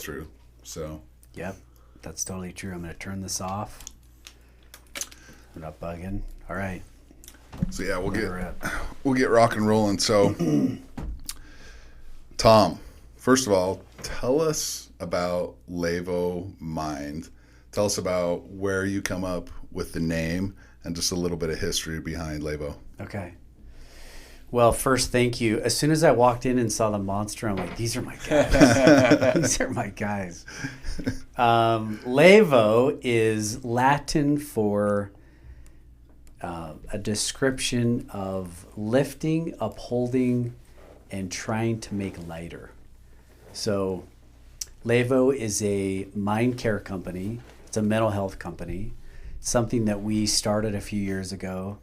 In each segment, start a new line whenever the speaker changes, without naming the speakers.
through. So,
Yep, that's totally true. I'm going to turn this off. We're not bugging. All right.
so yeah,
We're
we'll get rock and rolling. So, Tom, first of all, tell us about Levo Mind. Tell us about where you come up with the name and just a little bit of history behind Levo.
Okay. Well, first, thank you. As soon as I walked in and saw the monster, I'm like, these are my guys. These are my guys. Levo is Latin for a description of lifting, upholding, and trying to make lighter. So Levo is a mind care company. It's a mental health company, something that we started a few years ago.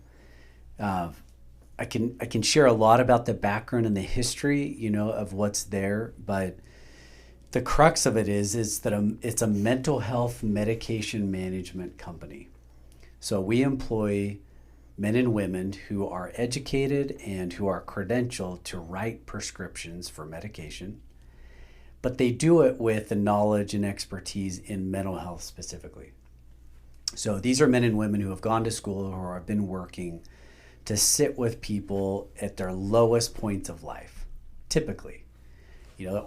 I can share a lot about the background and the history, of what's there, but the crux of it is that it's a mental health medication management company. So we employ men and women who are educated and who are credentialed to write prescriptions for medication, but they do it with the knowledge and expertise in mental health specifically. So these are men and women who have gone to school or have been working to sit with people at their lowest points of life, typically,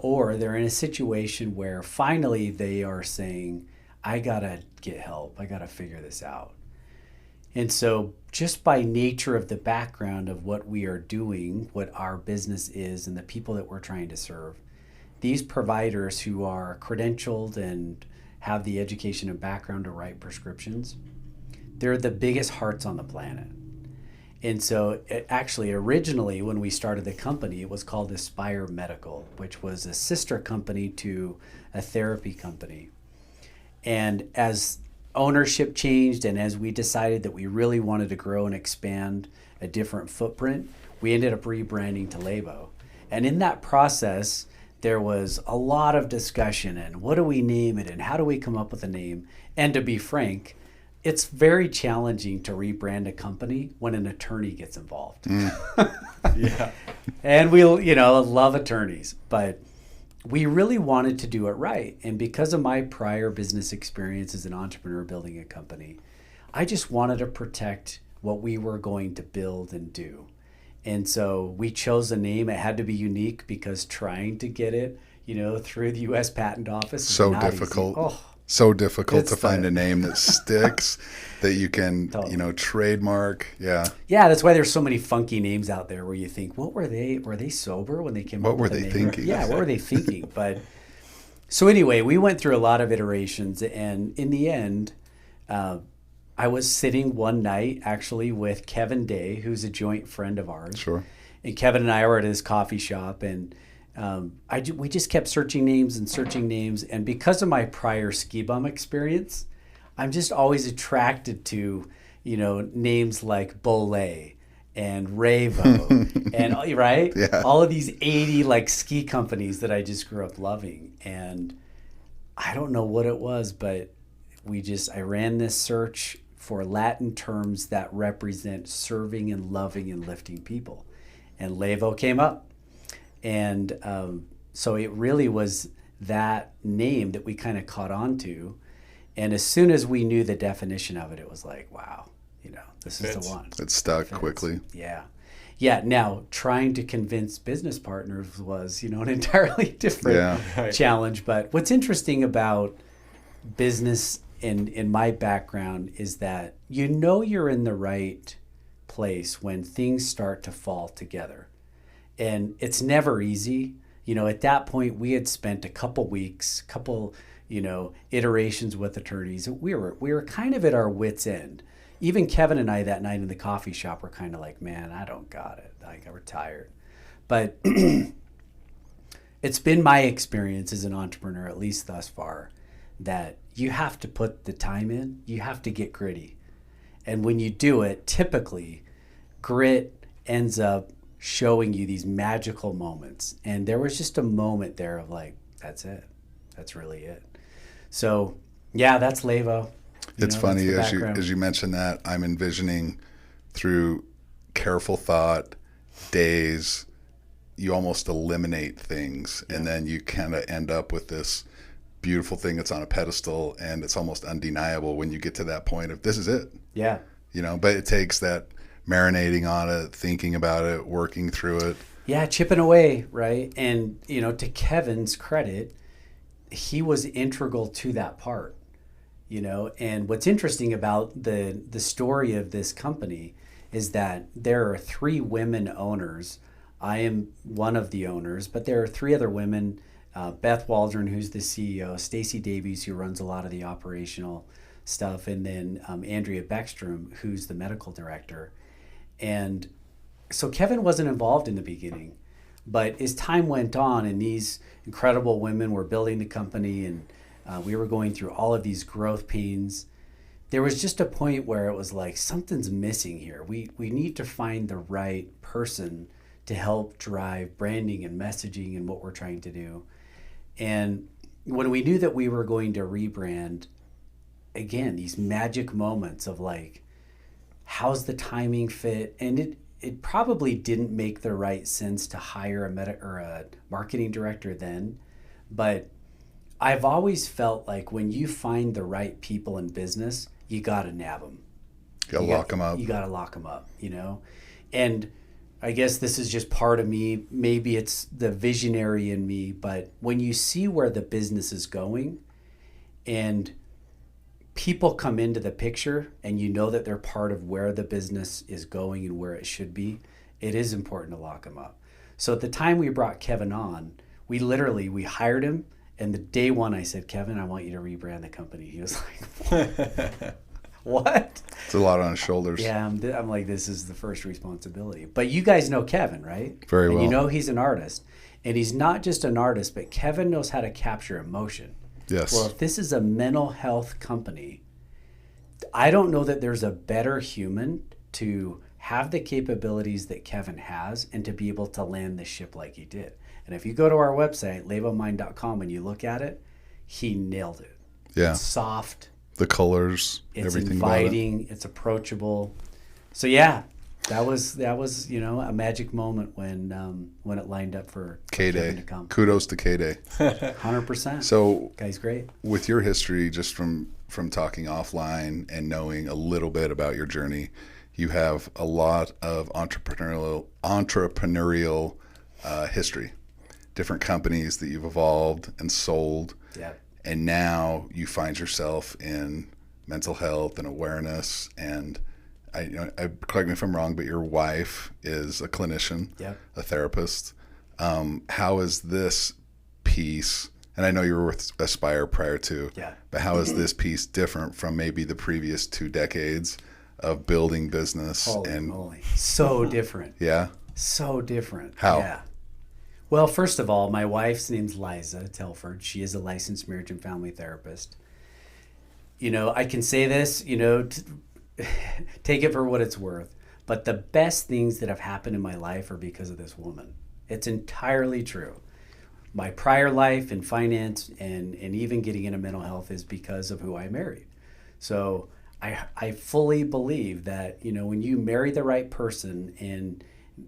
or they're in a situation where finally they are saying, I gotta get help, I gotta figure this out. And so just by nature of the background of what we are doing, what our business is, and the people that we're trying to serve, these providers who are credentialed and have the education and background to write prescriptions, they're the biggest hearts on the planet. And so actually originally when we started the company, it was called Aspire Medical, which was a sister company to a therapy company. And as ownership changed and as we decided that we really wanted to grow and expand a different footprint, we ended up rebranding to Levo. And in that process, there was a lot of discussion and what do we name it and how do we come up with a name? And to be frank, it's very challenging to rebrand a company when an attorney gets involved.
Yeah.
And we, love attorneys, but we really wanted to do it right. And because of my prior business experience as an entrepreneur building a company, I just wanted to protect what we were going to build and do. And so we chose a name. It had to be unique because trying to get it, through the U.S. Patent Office is
So
not
difficult.
Easy. Oh,
So difficult
It's
to find
the-
a name that sticks, that you can,
Totally.
trademark. Yeah.
yeah, that's why there's so many funky names out there where you think, what were they? Were they sober when they came
What
up
were
with the
they
name?
thinking?
Yeah, what were they thinking? But so anyway, we went through a lot of iterations, and in the end, I was sitting one night actually with Kevin Day, who's a joint friend of ours.
Sure.
And Kevin and I were at his coffee shop, and we just kept searching names, and because of my prior ski bum experience, I'm just always attracted to, names like Bolé and Revo and right,
Yeah.
all of these 80 ski companies that I just grew up loving, and I don't know what it was, but I ran this search for Latin terms that represent serving and loving and lifting people, and Levo came up. And so it really was that name that we kind of caught on to. And as soon as we knew the definition of it, it was like, wow, this is
Fits.
the one.
It stuck
Fits.
quickly.
Yeah. Yeah. Now, trying to convince business partners was, an entirely different
Yeah.
challenge. But what's interesting about business in my background is that you're in the right place when things start to fall together. And it's never easy. At that point, we had spent a couple weeks, iterations with attorneys. We were kind of at our wits' end. Even Kevin and I that night in the coffee shop were kind of like, man, I don't got it. We're tired. But it's been my experience as an entrepreneur, at least thus far, that you have to put the time in. You have to get gritty. And when you do it, typically, grit ends up showing you these magical moments. And there was just a moment there of like, that's it. That's really it. So yeah, that's Levo.
It's funny
that's the
as
background.
you mentioned that, I'm envisioning through careful thought, days, you almost eliminate things, and then you kind of end up with this beautiful thing that's on a pedestal, and it's almost undeniable when you get to that point of this is it.
Yeah.
But it takes that marinating on it, thinking about it, working through it.
Yeah, chipping away, right? And, to Kevin's credit, he was integral to that part, And what's interesting about the story of this company is that there are 3 women owners. I am one of the owners, but there are 3 other women, Beth Waldron, who's the CEO, Stacy Davies, who runs a lot of the operational stuff, and then Andrea Beckstrom, who's the medical director. And so Kevin wasn't involved in the beginning, but as time went on and these incredible women were building the company and we were going through all of these growth pains, there was just a point where it was like, something's missing here. We need to find the right person to help drive branding and messaging and what we're trying to do. And when we knew that we were going to rebrand, again, these magic moments of like, how's the timing fit? And it probably didn't make the right sense to hire a marketing director then, but I've always felt like when you find the right people in business, you got to nab them.
You got to lock them up.
You got to lock them up, And I guess this is just part of me. Maybe it's the visionary in me, but when you see where the business is going and people come into the picture and you know that they're part of where the business is going and where it should be, it is important to lock them up. So at the time we brought Kevin on, we hired him, and the day one I said, Kevin, I want you to rebrand the company. He was like, what?
It's a lot on his shoulders.
Yeah, I'm like, this is the first responsibility. But you guys know Kevin, right?
Very well.
And you know he's an artist. And he's not just an artist, but Kevin knows how to capture emotion.
Yes.
Well, if this is a mental health company, I don't know that there's a better human to have the capabilities that Kevin has and to be able to land the ship like he did. And if you go to our website, levomind.com, and you look at it, he nailed it.
Yeah.
It's soft.
The colors,
It's
everything
inviting.
about it.
It's approachable. So yeah, that was a magic moment when it lined up for Kevin
K-Day.
to come.
Kudos to K-Day.
100%.
So
Guy's great.
with your history, just from talking offline and knowing a little bit about your journey, you have a lot of entrepreneurial history, different companies that you've evolved and sold.
Yeah.
And now you find yourself in mental health and awareness. And I correct me if I'm wrong, but your wife is a clinician,
Yep.
a therapist. How is this piece? And I know you were with Aspire prior to,
Yeah.
but how is this piece different from maybe the previous 2 decades of building business?
Holy moly. So different.
Yeah.
So different.
How?
Yeah. Well, first of all, my wife's name's Liza Telford. She is a licensed marriage and family therapist. I can say this, take it for what it's worth. But the best things that have happened in my life are because of this woman. It's entirely true. My prior life in finance and even getting into mental health is because of who I married. So I fully believe that, when you marry the right person and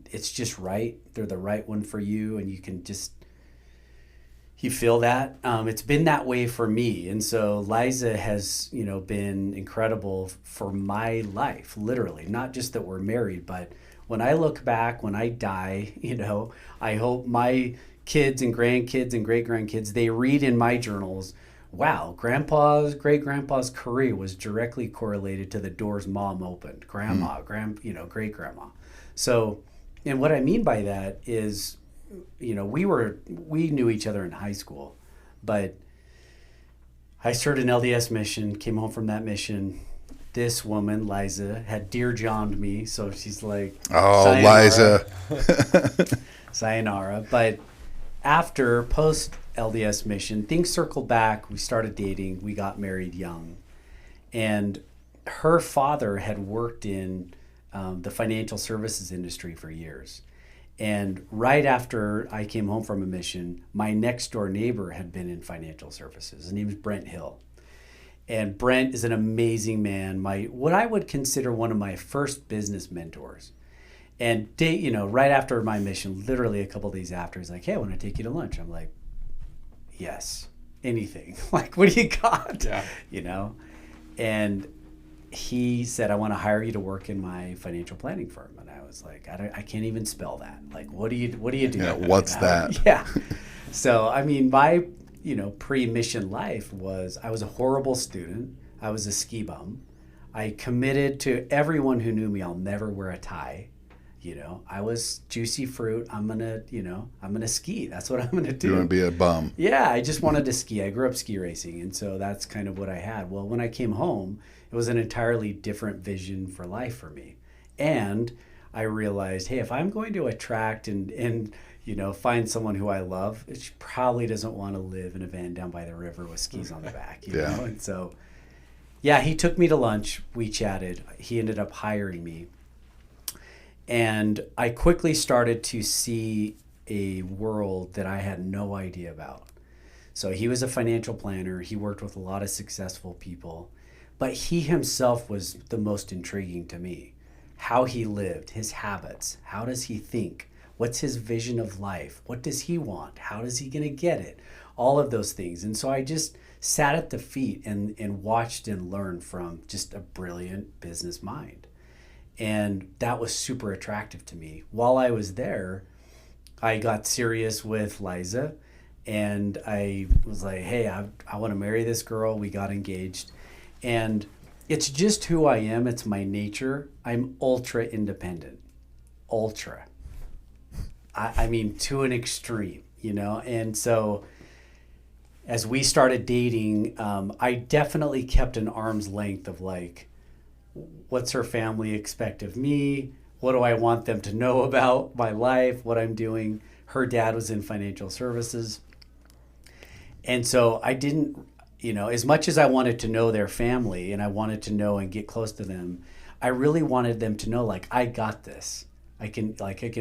it's just right, they're the right one for you, and you feel that. It's been that way for me. And so Liza has, been incredible for my life, literally, not just that we're married, but when I look back, when I die, I hope my kids and grandkids and great-grandkids, they read in my journals, wow, great-grandpa's career was directly correlated to the doors mom opened, grandma, great-grandma. So, and what I mean by that is, we knew each other in high school, but I started an LDS mission, came home from that mission. This woman, Liza, had Dear John'd me, so she's like,
oh,
sayonara.
Liza.
Sayonara. But after post LDS mission, things circled back. We started dating. We got married young. And her father had worked in the financial services industry for years. And right after I came home from a mission, my next door neighbor had been in financial services. His name is Brent Hill. And Brent is an amazing man, what I would consider one of my first business mentors. And right after my mission, literally a couple of days after, he's like, hey, I want to take you to lunch. I'm like, yes. anything. Like, what do you got?
Yeah.
You know? And he said, I want to hire you to work in my financial planning firm. And I was like, I can't even spell that. Like, what do you do?
Yeah, what's that?
Yeah. So, I mean, my, pre-mission life was, I was a horrible student. I was a ski bum. I committed to everyone who knew me, I'll never wear a tie. I was juicy fruit. I'm going to ski. That's what I'm going to do.
You want to be a bum.
Yeah, I just wanted to ski. I grew up ski racing, and so that's kind of what I had. Well, when I came home, it was an entirely different vision for life for me. And I realized, hey, if I'm going to attract and find someone who I love, she probably doesn't want to live in a van down by the river with skis on the back,
Yeah.
And so, yeah, he took me to lunch. We chatted. He ended up hiring me. And I quickly started to see a world that I had no idea about. So he was a financial planner. He worked with a lot of successful people, but he himself was the most intriguing to me. How he lived, his habits, how does he think? What's his vision of life? What does he want? How is he going to get it? All of those things. And so I just sat at the feet and watched and learned from just a brilliant business mind. And that was super attractive to me. While I was there, I got serious with Liza, and I was like, hey, I want to marry this girl. We got engaged. And it's just who I am. It's my nature. I'm ultra independent. Ultra. I mean, to an extreme, And so as we started dating, I definitely kept an arm's length of like, what's her family expect of me? What do I want them to know about my life, what I'm doing? Her dad was in financial services. And so I didn't, as much as I wanted to know their family and I wanted to know and get close to them, I really wanted them to know, like, I got this. I can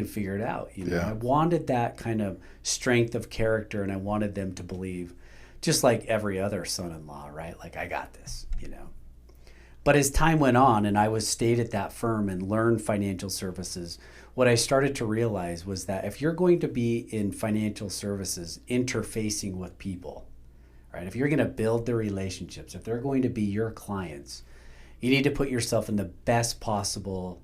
figure it out.
Yeah.
I wanted that kind of strength of character, and I wanted them to believe, just like every other son-in-law, right? Like, I got this, But as time went on and I stayed at that firm and learned financial services, what I started to realize was that if you're going to be in financial services interfacing with people, right? If you're going to build the relationships, if they're going to be your clients, you need to put yourself in the best possible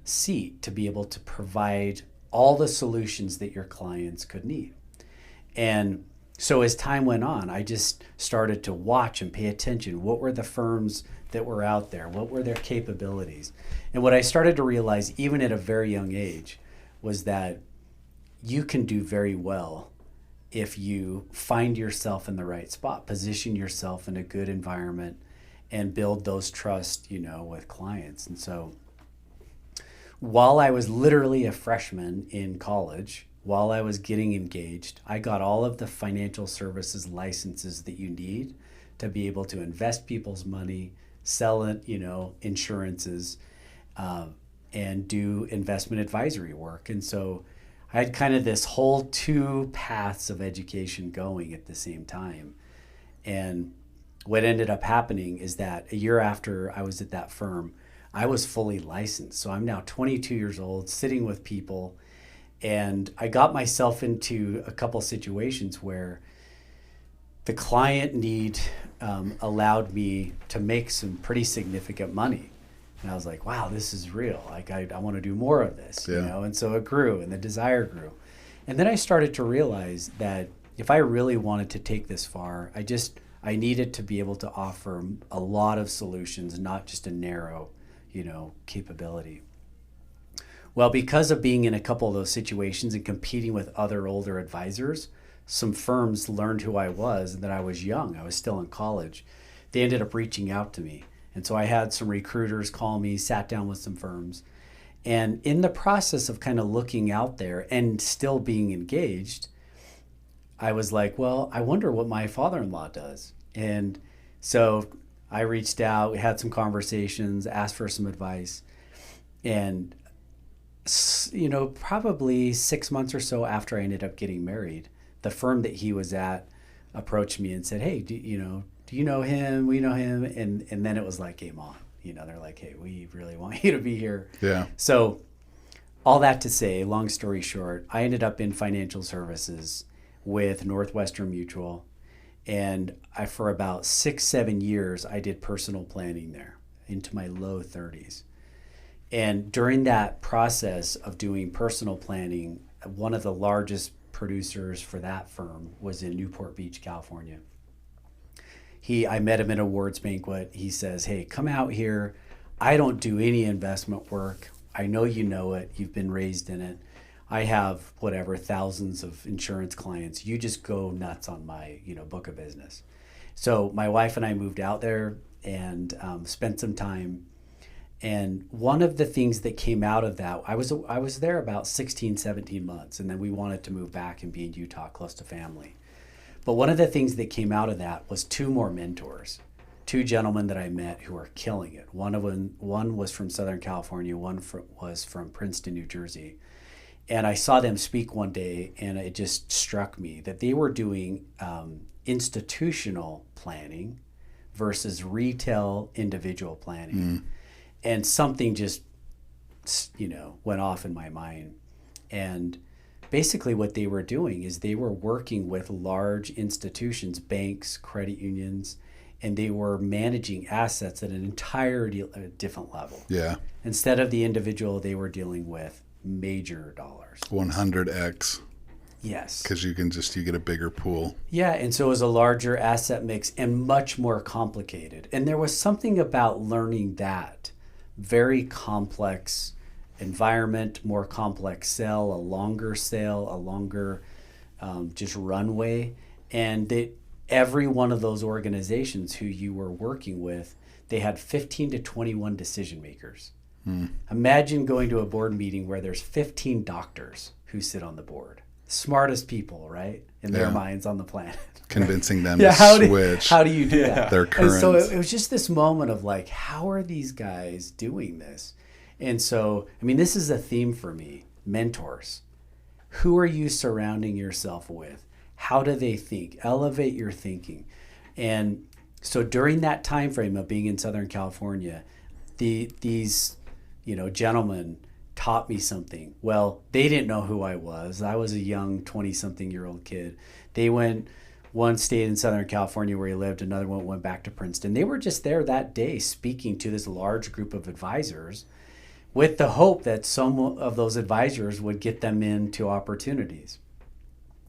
seat to be able to provide all the solutions that your clients could need. And so as time went on, I just started to watch and pay attention. What were the firms that were out there? What were their capabilities? And what I started to realize, even at a very young age, was that you can do very well if you find yourself in the right spot, position yourself in a good environment, and build those trust, with clients. And so while I was literally a freshman in college, while I was getting engaged, I got all of the financial services licenses that you need to be able to invest people's money, sell it, insurances, and do investment advisory work. And so I had kind of this whole two paths of education going at the same time. And what ended up happening is that a year after I was at that firm, I was fully licensed. So I'm now 22 years old, sitting with people. And I got myself into a couple situations where the client need allowed me to make some pretty significant money. And I was like, wow, this is real. Like, I want to do more of this,
Yeah.
And so it grew and the desire grew. And then I started to realize that if I really wanted to take this far, I needed to be able to offer a lot of solutions, not just a narrow, capability. Well, because of being in a couple of those situations and competing with other older advisors, some firms learned who I was and that I was young. I was still in college. They ended up reaching out to me. And so I had some recruiters call me, sat down with some firms. And in the process of kind of looking out there and still being engaged, I was like, well, I wonder what my father-in-law does. And so I reached out, we had some conversations, asked for some advice. And probably 6 months or so after I ended up getting married, the firm that he was at approached me and said, hey, do you know him? We know him. And then it was like game on. They're like, hey, we really want you to be here.
Yeah.
So all that to say, long story short, I ended up in financial services with Northwestern Mutual. And for about 6-7 years, I did personal planning there into my low 30s. And during that process of doing personal planning, one of the largest producers for that firm was in Newport Beach, California. I met him at an awards banquet. He says, "Hey, come out here. I don't do any investment work. I know you know it. You've been raised in it. I have thousands of insurance clients. You just go nuts on my, book of business." So my wife and I moved out there and spent some time. And one of the things that came out of that, I was there about 16, 17 months, and then we wanted to move back and be in Utah close to family. But one of the things that came out of that was 2 more mentors, 2 gentlemen that I met who are killing it. One was from Southern California, one was from Princeton, New Jersey. And I saw them speak one day, and it just struck me that they were doing institutional planning versus retail individual planning. And something just, went off in my mind. And basically what they were doing is they were working with large institutions, banks, credit unions, and they were managing assets at an entirely different level.
Yeah.
Instead of the individual, they were dealing with major dollars.
100x.
Yes.
Because you get a bigger pool.
Yeah, and so it was a larger asset mix and much more complicated. And there was something about learning that very complex environment, more complex sale, a longer just runway. And every one of those organizations who you were working with, they had 15 to 21 decision makers. Imagine going to a board meeting where there's 15 doctors who sit on the board. Smartest people, right? In their minds on the planet.
Convincing them to switch.
How do you do that?
Their current.
And so it was just this moment of like, how are these guys doing this? And so, this is a theme for me. Mentors. Who are you surrounding yourself with? How do they think? Elevate your thinking. And so during that time frame of being in Southern California, these gentlemen taught me something. Well, they didn't know who I was. I was a young 20-something-year-old kid. One stayed in Southern California where he lived, another one went back to Princeton. They were just there that day speaking to this large group of advisors with the hope that some of those advisors would get them into opportunities.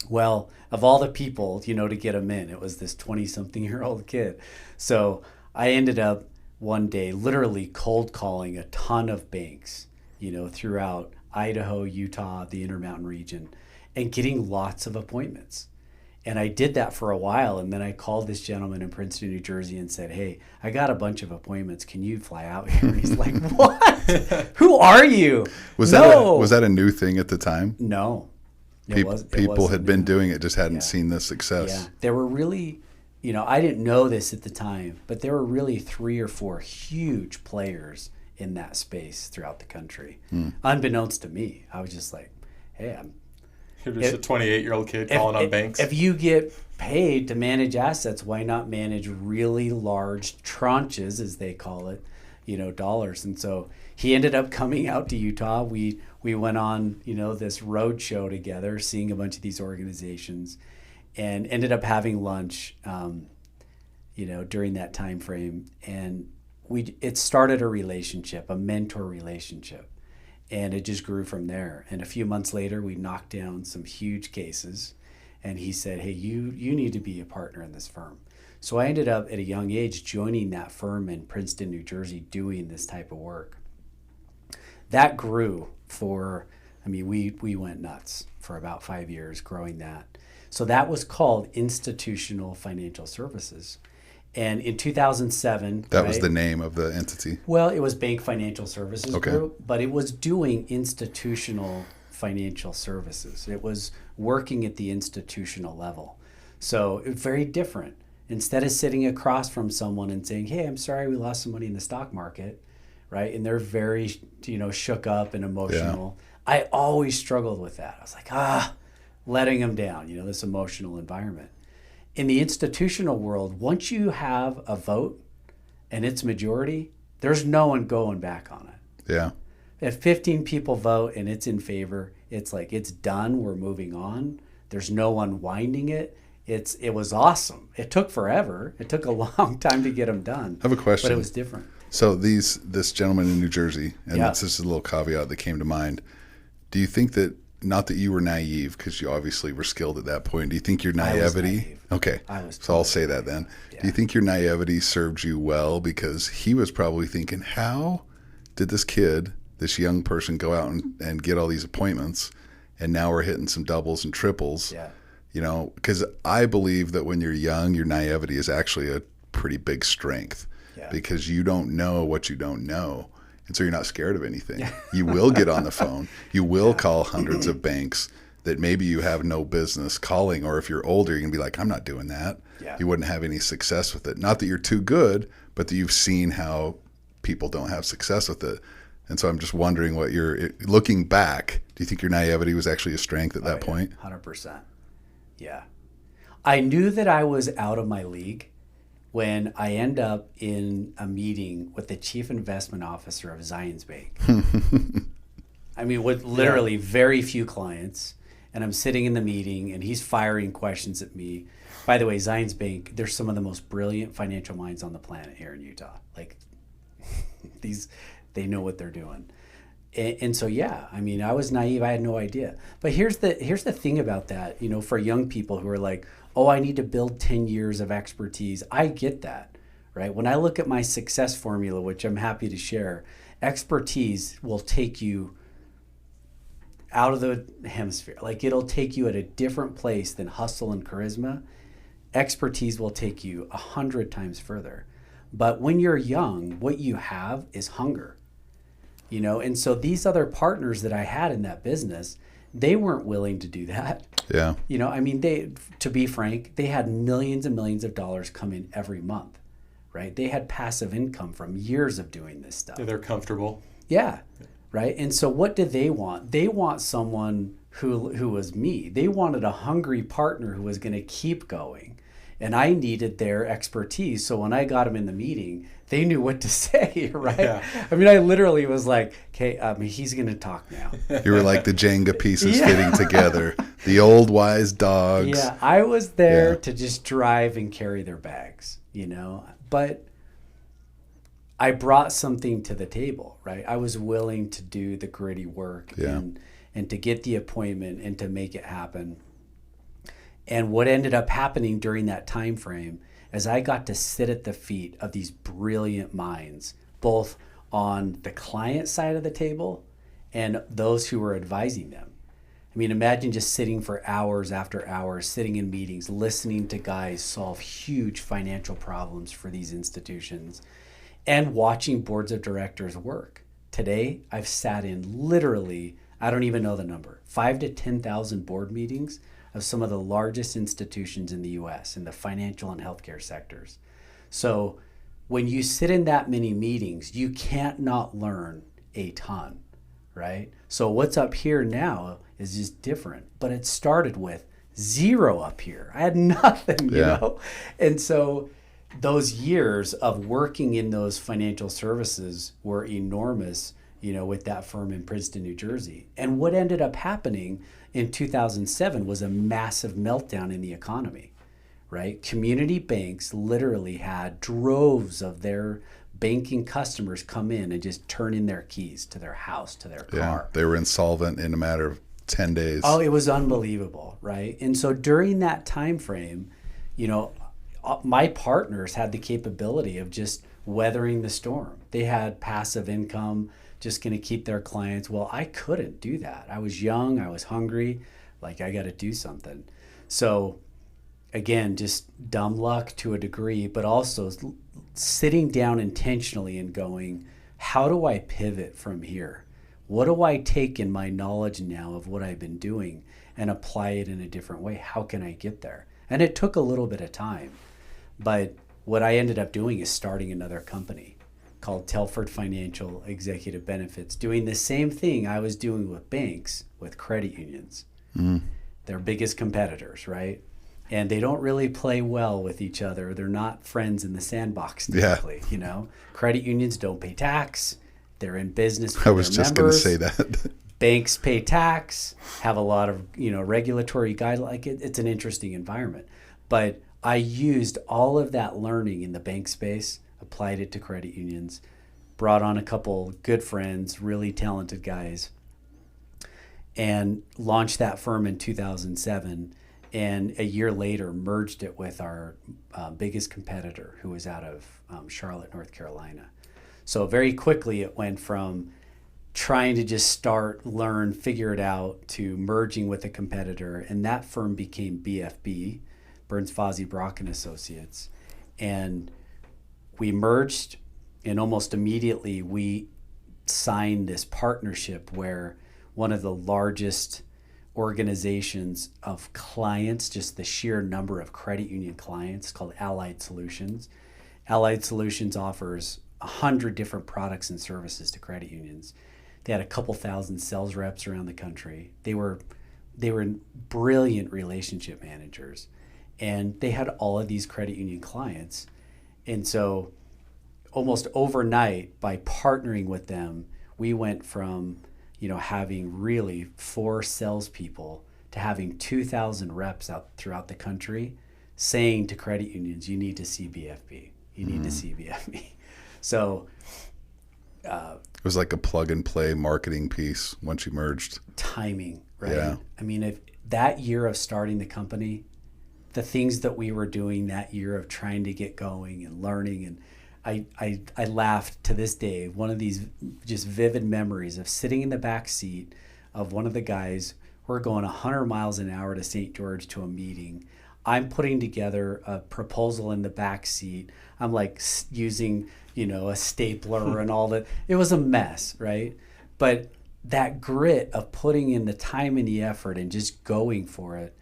Well, of all the people, to get them in, it was this 20-something-year-old kid. So I ended up one day literally cold calling a ton of banks, throughout Idaho, Utah, the Intermountain region, and getting lots of appointments. And I did that for a while, and then I called this gentleman in Princeton, New Jersey, and said, "Hey, I got a bunch of appointments. Can you fly out here?" And he's like, "What? Who are you?"
Was that a new thing at the time?
No.
People had been doing it, just hadn't seen the success.
Yeah. There were really, I didn't know this at the time, but there were really 3 or 4 huge players in that space throughout the country. Unbeknownst to me, I was just like, "Hey,
You're just a 28-year-old kid calling on banks."
If you get paid to manage assets, why not manage really large tranches, as they call it, dollars?" And so he ended up coming out to Utah. We went on, this road show together, seeing a bunch of these organizations, and ended up having lunch, during that time frame. And it started a relationship, a mentor relationship. And it just grew from there. And a few months later, we knocked down some huge cases. And he said, "Hey, you need to be a partner in this firm." So I ended up at a young age joining that firm in Princeton, New Jersey, doing this type of work. That grew we went nuts for about 5 years growing that. So that was called Institutional Financial Services. And in 2007...
That was the name of the entity?
Well, it was Bank Financial Services
Okay.
Group, but it was doing institutional financial services. It was working at the institutional level. So it was very different. Instead of sitting across from someone and saying, "Hey, I'm sorry we lost some money in the stock market," right? And they're very, shook up and emotional. Yeah. I always struggled with that. I was like, letting them down, this emotional environment. In the institutional world, once you have a vote and it's majority, there's no one going back on it.
Yeah.
If 15 people vote and it's in favor, it's like it's done, we're moving on. There's no unwinding it. it was awesome. It took forever. It took a long time to get them done.
I have a question.
But it was different.
So this gentleman in New Jersey, and
Yeah.
this is a little caveat that came to mind. Do you think that, not that you were naive, because you obviously were skilled at that point, do you think your naivety?
naive.
Okay.
I was
So I'll
totally
say that then.
Yeah.
Do you think your naivety served you well? Because he was probably thinking, how did this kid, this young person, go out and get all these appointments, and now we're hitting some doubles and triples?
Yeah.
You know, because I believe that when you're young, your naivety is actually a pretty big strength,
Yeah.
because you don't know what you don't know. And so you're not scared of anything. You will get on the phone. You will call hundreds of banks that maybe you have no business calling. Or if you're older, you're going to be like, I'm not doing that.
Yeah.
You wouldn't have any success with it. Not that you're too good, but that you've seen how people don't have success with it. And so I'm just wondering what you're looking back. Do you think your naivety was actually a strength at that point?
100%. Yeah. I knew that I was out of my league when I end up in a meeting with the chief investment officer of Zions Bank. I mean, with literally very few clients. And I'm sitting in the meeting and he's firing questions at me. By the way, Zions Bank, they're some of the most brilliant financial minds on the planet here in Utah. Like they know what they're doing. And so, yeah, I mean, I was naive. I had no idea. But here's the thing about that, you know, for young people who are like, oh, I need to build 10 years of expertise. I get that, right? When I look at my success formula, which I'm happy to share, expertise will take you out of the hemisphere. Like it'll take you at a different place than hustle and charisma. Expertise will take you 100 times further. But when you're young, what you have is hunger. You know, and so these other partners that I had in that business, they weren't willing to do that.
Yeah.
You know, I mean, to be frank, they had millions and millions of dollars come in every month, right? They had passive income from years of doing this stuff.
Yeah, they're comfortable.
Yeah, right. And so what do they want? They want someone who was me. They wanted a hungry partner who was going to keep going. And I needed their expertise. So when I got them in the meeting, they knew what to say, right?
Yeah.
I mean, I literally was like, okay, he's going to talk now.
You were like the Jenga pieces fitting together. The old wise dogs.
Yeah, I was there
Yeah.
to just drive and carry their bags, you know? But I brought something to the table, right? I was willing to do the gritty work
Yeah.
and to get the appointment and to make it happen. And what ended up happening during that time frame is I got to sit at the feet of these brilliant minds, both on the client side of the table and those who were advising them. I mean, imagine just sitting for hours after hours, sitting in meetings, listening to guys solve huge financial problems for these institutions and watching boards of directors work. Today, I've sat in literally, I don't even know the number, 5,000 to 10,000 board meetings of some of the largest institutions in the US in the financial and healthcare sectors. So when you sit in that many meetings, you can't not learn a ton, right? So what's up here now is just different, but it started with zero up here. I had nothing, you
Yeah.
know? And so those years of working in those financial services were enormous, you know, with that firm in Princeton, New Jersey. And what ended up happening in 2007 was a massive meltdown in the economy, right? Community banks literally had droves of their banking customers come in and just turn in their keys to their house, to their
Yeah.
car.
They were insolvent in a matter of 10 days.
Oh, it was unbelievable, right? And so during that time frame, you know, my partners had the capability of just weathering the storm. They had passive income, just going to keep their clients. Well, I couldn't do that. I was young, I was hungry, like I got to do something. So again, just dumb luck to a degree, but also sitting down intentionally and going, how do I pivot from here? What do I take in my knowledge now of what I've been doing and apply it in a different way? How can I get there? And it took a little bit of time. But what I ended up doing is starting another company called Telford Financial Executive Benefits, doing the same thing I was doing with banks, with credit unions. They're biggest competitors, right? And they don't really play well with each other. They're not friends in the sandbox typically, you know? Credit unions don't pay tax. They're in business for
I was
their
just going to
members.
say that.
Banks pay tax, have a lot of, you know, regulatory guidelines. It's an interesting environment. But I used all of that learning in the bank space, applied it to credit unions, brought on a couple good friends, really talented guys, and launched that firm in 2007. And a year later, merged it with our biggest competitor, who was out of Charlotte, North Carolina. So very quickly, it went from trying to just start, learn, figure it out, to merging with a competitor. And that firm became BFB, Burns Fozzie Brock and Associates. And we merged, and almost immediately we signed this partnership where one of the largest organizations of clients, just the sheer number of credit union clients, called Allied Solutions. Allied Solutions offers 100 different products and services to credit unions. They had a couple thousand sales reps around the country. They were brilliant relationship managers, and they had all of these credit union clients. And so almost overnight, by partnering with them, we went from having really 4 salespeople to having 2,000 reps out throughout the country saying to credit unions, you need to see BFB. You need to see BFB. So
it was like a plug and play marketing piece once you merged.
Timing, right?
Yeah.
I mean, if that year of starting the company, the things that we were doing that year of trying to get going and learning, and I laughed to this day. One of these just vivid memories of sitting in the back seat of one of the guys. We're going 100 miles an hour to St. George to a meeting. I'm putting together a proposal in the back seat. I'm like using, a stapler and all that. It was a mess, right? But that grit of putting in the time and the effort and just going for it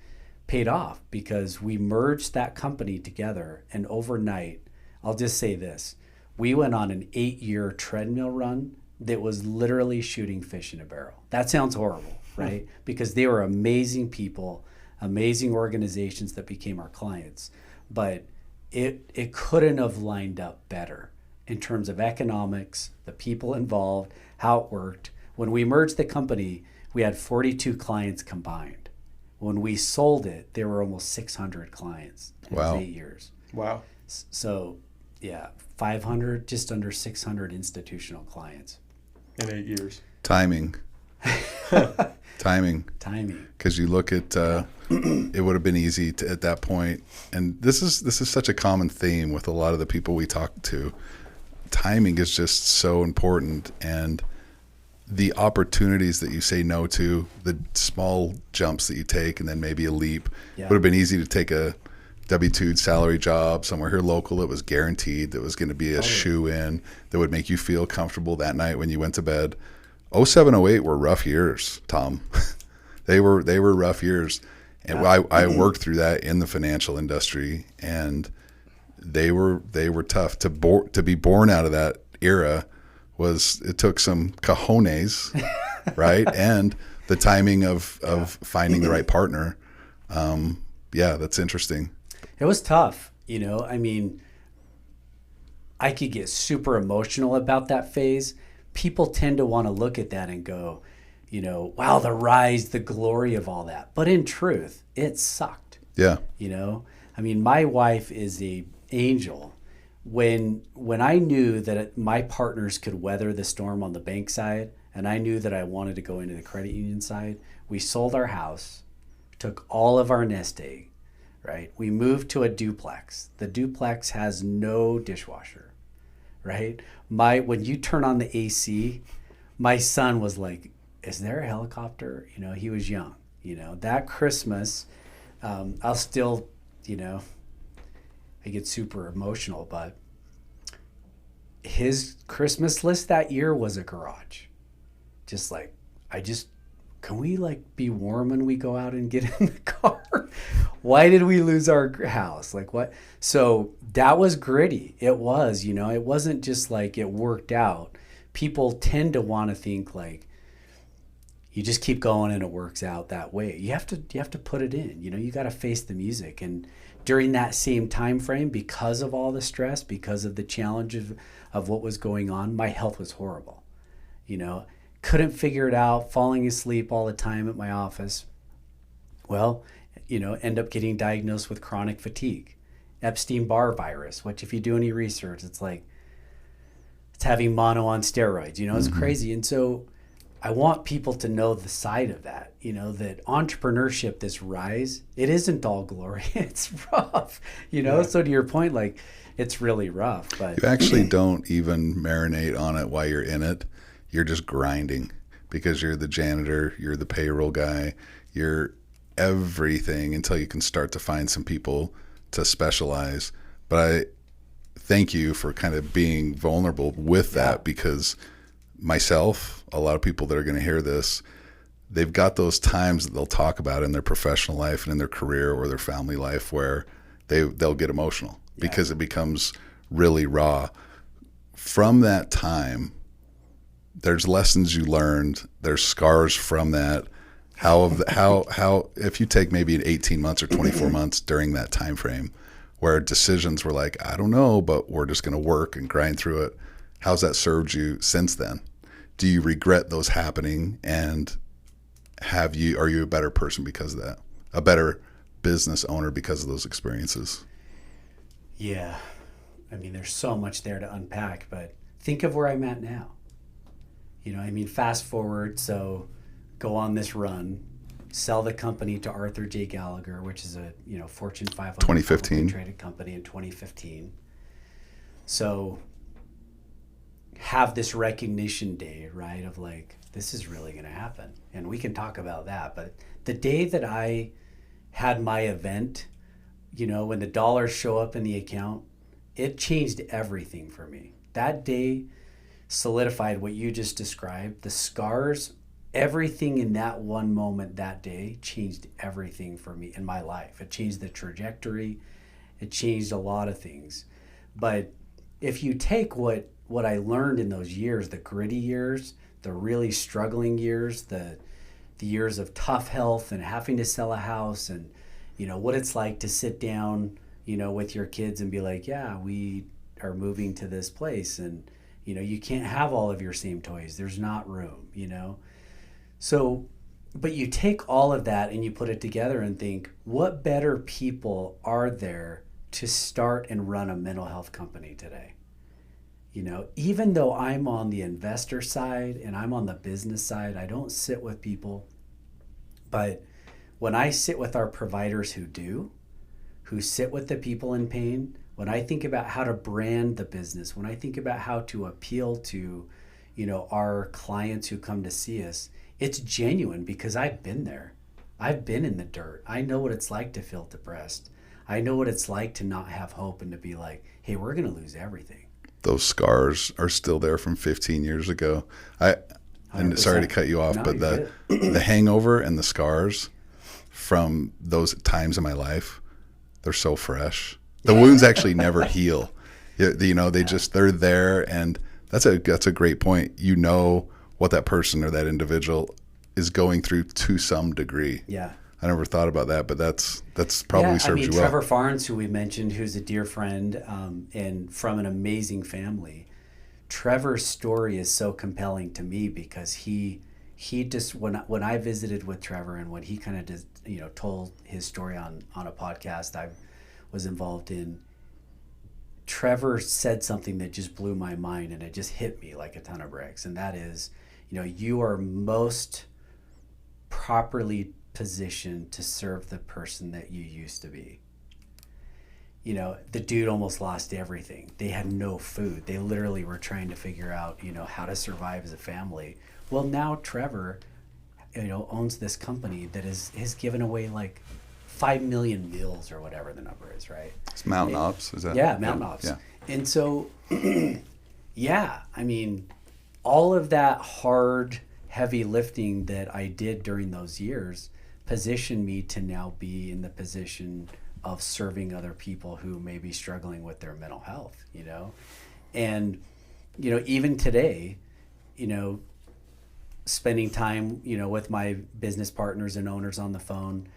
paid off, because we merged that company together, and overnight, I'll just say this, we went on an 8-year treadmill run that was literally shooting fish in a barrel. That sounds horrible, right? Because they were amazing people, amazing organizations that became our clients. But it couldn't have lined up better in terms of economics, the people involved, how it worked. When we merged the company, we had 42 clients combined. When we sold it, there were almost 600 clients in
Wow.
8 years.
Wow.
So, yeah, 500, just under 600 institutional clients.
In 8 years.
Timing. Timing. Because you look at, it would have been easy at that point, and this is such a common theme with a lot of the people we talk to. Timing is just so important, and the opportunities that you say no to, the small jumps that you take, and then maybe a leap.
Yeah.
It would have been easy to take a W-2 salary job somewhere here local that was guaranteed, that was going to be a shoe-in, that would make you feel comfortable that night when you went to bed. 07, 08 were rough years, Tom. They were rough years. And I worked through that in the financial industry, and they were tough. To be born out of that era it took some cojones, right? And the timing of finding the right partner. Yeah, that's interesting.
It was tough, I mean, I could get super emotional about that phase. People tend to want to look at that and go, wow, the rise, the glory of all that. But in truth, it sucked.
Yeah.
I mean, my wife is an angel. When I knew that my partners could weather the storm on the bank side, and I knew that I wanted to go into the credit union side, we sold our house, took all of our nest egg, right? We moved to a duplex. The duplex has no dishwasher, right? When you turn on the AC, my son was like, is there a helicopter? He was young. That Christmas, I'll still, I get super emotional, but his Christmas list that year was a garage. Just like, can we be warm when we go out and get in the car? Why did we lose our house? What? So that was gritty. It was, it wasn't just like it worked out. People tend to want to think you just keep going and it works out that way. You have to put it in, you got to face the music. And during that same time frame, because of all the stress, because of the challenge of what was going on, my health was horrible. Couldn't figure it out, falling asleep all the time at my office. Well, end up getting diagnosed with chronic fatigue, Epstein-Barr virus, which if you do any research, it's like it's having mono on steroids, it's crazy. And so I want people to know the side of that, that entrepreneurship, this rise, it isn't all glory. It's rough, So to your point, like it's really rough. But
you actually don't even marinate on it while you're in it. You're just grinding because you're the janitor, you're the payroll guy, you're everything until you can start to find some people to specialize. But I thank you for kind of being vulnerable with that, because myself, a lot of people that are going to hear this, they've got those times that they'll talk about in their professional life and in their career or their family life where they'll get emotional because it becomes really raw. From that time, there's lessons you learned, there's scars from that. How if you take maybe 18 months or 24 months during that time frame where decisions were like, I don't know, but we're just going to work and grind through it. How's that served you since then? Do you regret those happening, and are you a better person because of that? A better business owner because of those experiences?
Yeah. I mean, there's so much there to unpack, but think of where I'm at now. Fast forward, so go on this run, sell the company to Arthur J. Gallagher, which is a Fortune 500
2015
traded company in 2015. So have this recognition day, right, of like, this is really going to happen. And we can talk about that. But the day that I had my event, when the dollars show up in the account, it changed everything for me. That day solidified what you just described. The scars, everything in that one moment that day changed everything for me in my life. It changed the trajectory. It changed a lot of things. But if you take what I learned in those years, the gritty years, the really struggling years, the years of tough health and having to sell a house, and what it's like to sit down with your kids and be like, yeah, we are moving to this place, and you can't have all of your same toys, there's not room. So, but you take all of that and you put it together and think, what better people are there to start and run a mental health company today? Even though I'm on the investor side and I'm on the business side, I don't sit with people. But when I sit with our providers who sit with the people in pain, when I think about how to brand the business, when I think about how to appeal to, our clients who come to see us, it's genuine because I've been there. I've been in the dirt. I know what it's like to feel depressed. I know what it's like to not have hope and to be like, hey, we're going to lose everything.
Those scars are still there from 15 years ago. And sorry to cut you off, but the hangover and the scars from those times in my life, they're so fresh. The wounds actually never heal. They're there, and that's a great point. What that person or that individual is going through to some degree.
Yeah.
I never thought about that, but that's probably serves you well.
Trevor Farnes, who we mentioned, who's a dear friend and from an amazing family. Trevor's story is so compelling to me because he just when I visited with Trevor and when he kind of just told his story on a podcast I was involved in, Trevor said something that just blew my mind and it just hit me like a ton of bricks, and that is, you are most properly positioned to serve the person that you used to be. The dude almost lost everything. They had no food. They literally were trying to figure out, how to survive as a family. Well, now Trevor, owns this company that has given away like 5 million meals or whatever the number is, right?
It's Mountain Ops, is that?
Yeah, Mountain Ops.
Yeah.
And so, all of that hard, heavy lifting that I did during those years positioned me to now be in the position of serving other people who may be struggling with their mental health, And, even today, spending time, with my business partners and owners on the phone,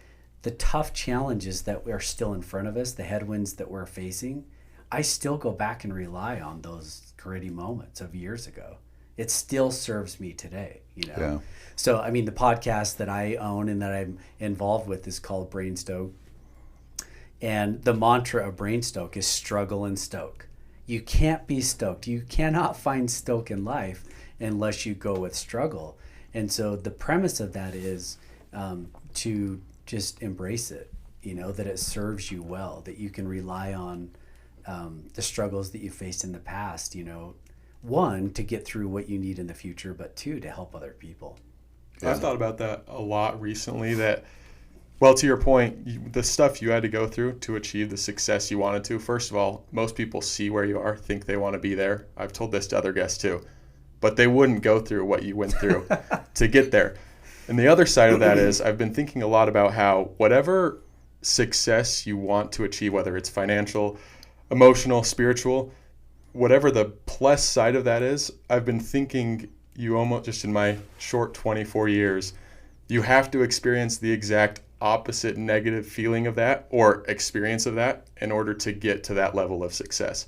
the tough challenges that are still in front of us, the headwinds that we're facing, I still go back and rely on those gritty moments of years ago It still serves me today, you know?
Yeah.
So, I mean, the podcast that I own and that I'm involved with is called Brainstoke. And the mantra of Brainstoke is struggle and stoke. You can't be stoked. You cannot find stoke in life unless you go with struggle. And so the premise of that is to just embrace it, you know, that it serves you well, that you can rely on the struggles that you faced in the past, you know, one, to get through what you need in the future, but two, to help other people.
Yeah.
I've thought about that a lot recently that, well, to your point, the stuff you had to go through to achieve the success you wanted to, first of all, most people see where you are, think they want to be there. I've told this to other guests too, but they wouldn't go through what you went through to get there. And the other side of that is I've been thinking a lot about how whatever success you want to achieve, whether it's financial, emotional, spiritual, whatever the plus side of that is, I've been thinking you almost, just in my short 24 years, you have to experience the exact opposite negative feeling of that or experience of that in order to get to that level of success.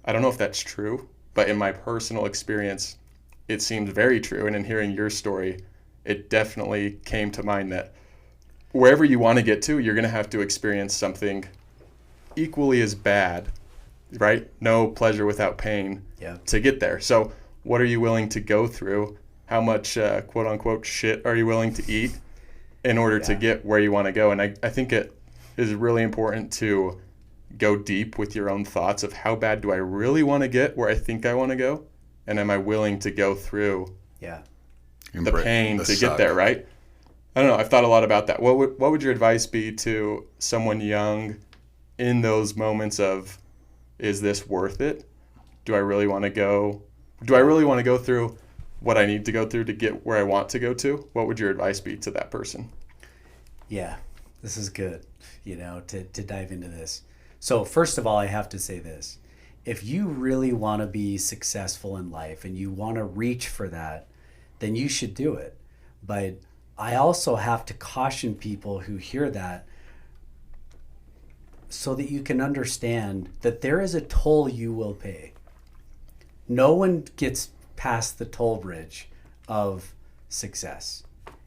I don't know if that's true, but in my personal experience, it seems very true. And in hearing your story, it definitely came to mind that wherever you want to get to, you're going to have to experience something equally as bad, right? No pleasure without pain to get there. So what are you willing to go through? How much quote unquote shit are you willing to eat in order to get where you want to go? And I think it is really important to go deep with your own thoughts of how bad do I really want to get where I think I want to go? And am I willing to go through the pain to get there, right? I don't know. I've thought a lot about that. What would your advice be to someone young in those moments of, is this worth it? Do I really want to go through what I need to go through to get where I want to go to? What would your advice be to that person?
Yeah, this is good, you know, to dive into this. So first of all, I have to say this. If you really want to be successful in life and you want to reach for that, then you should do it. But I also have to caution people who hear that so that you can understand that there is a toll you will pay. No one gets past the toll bridge of success.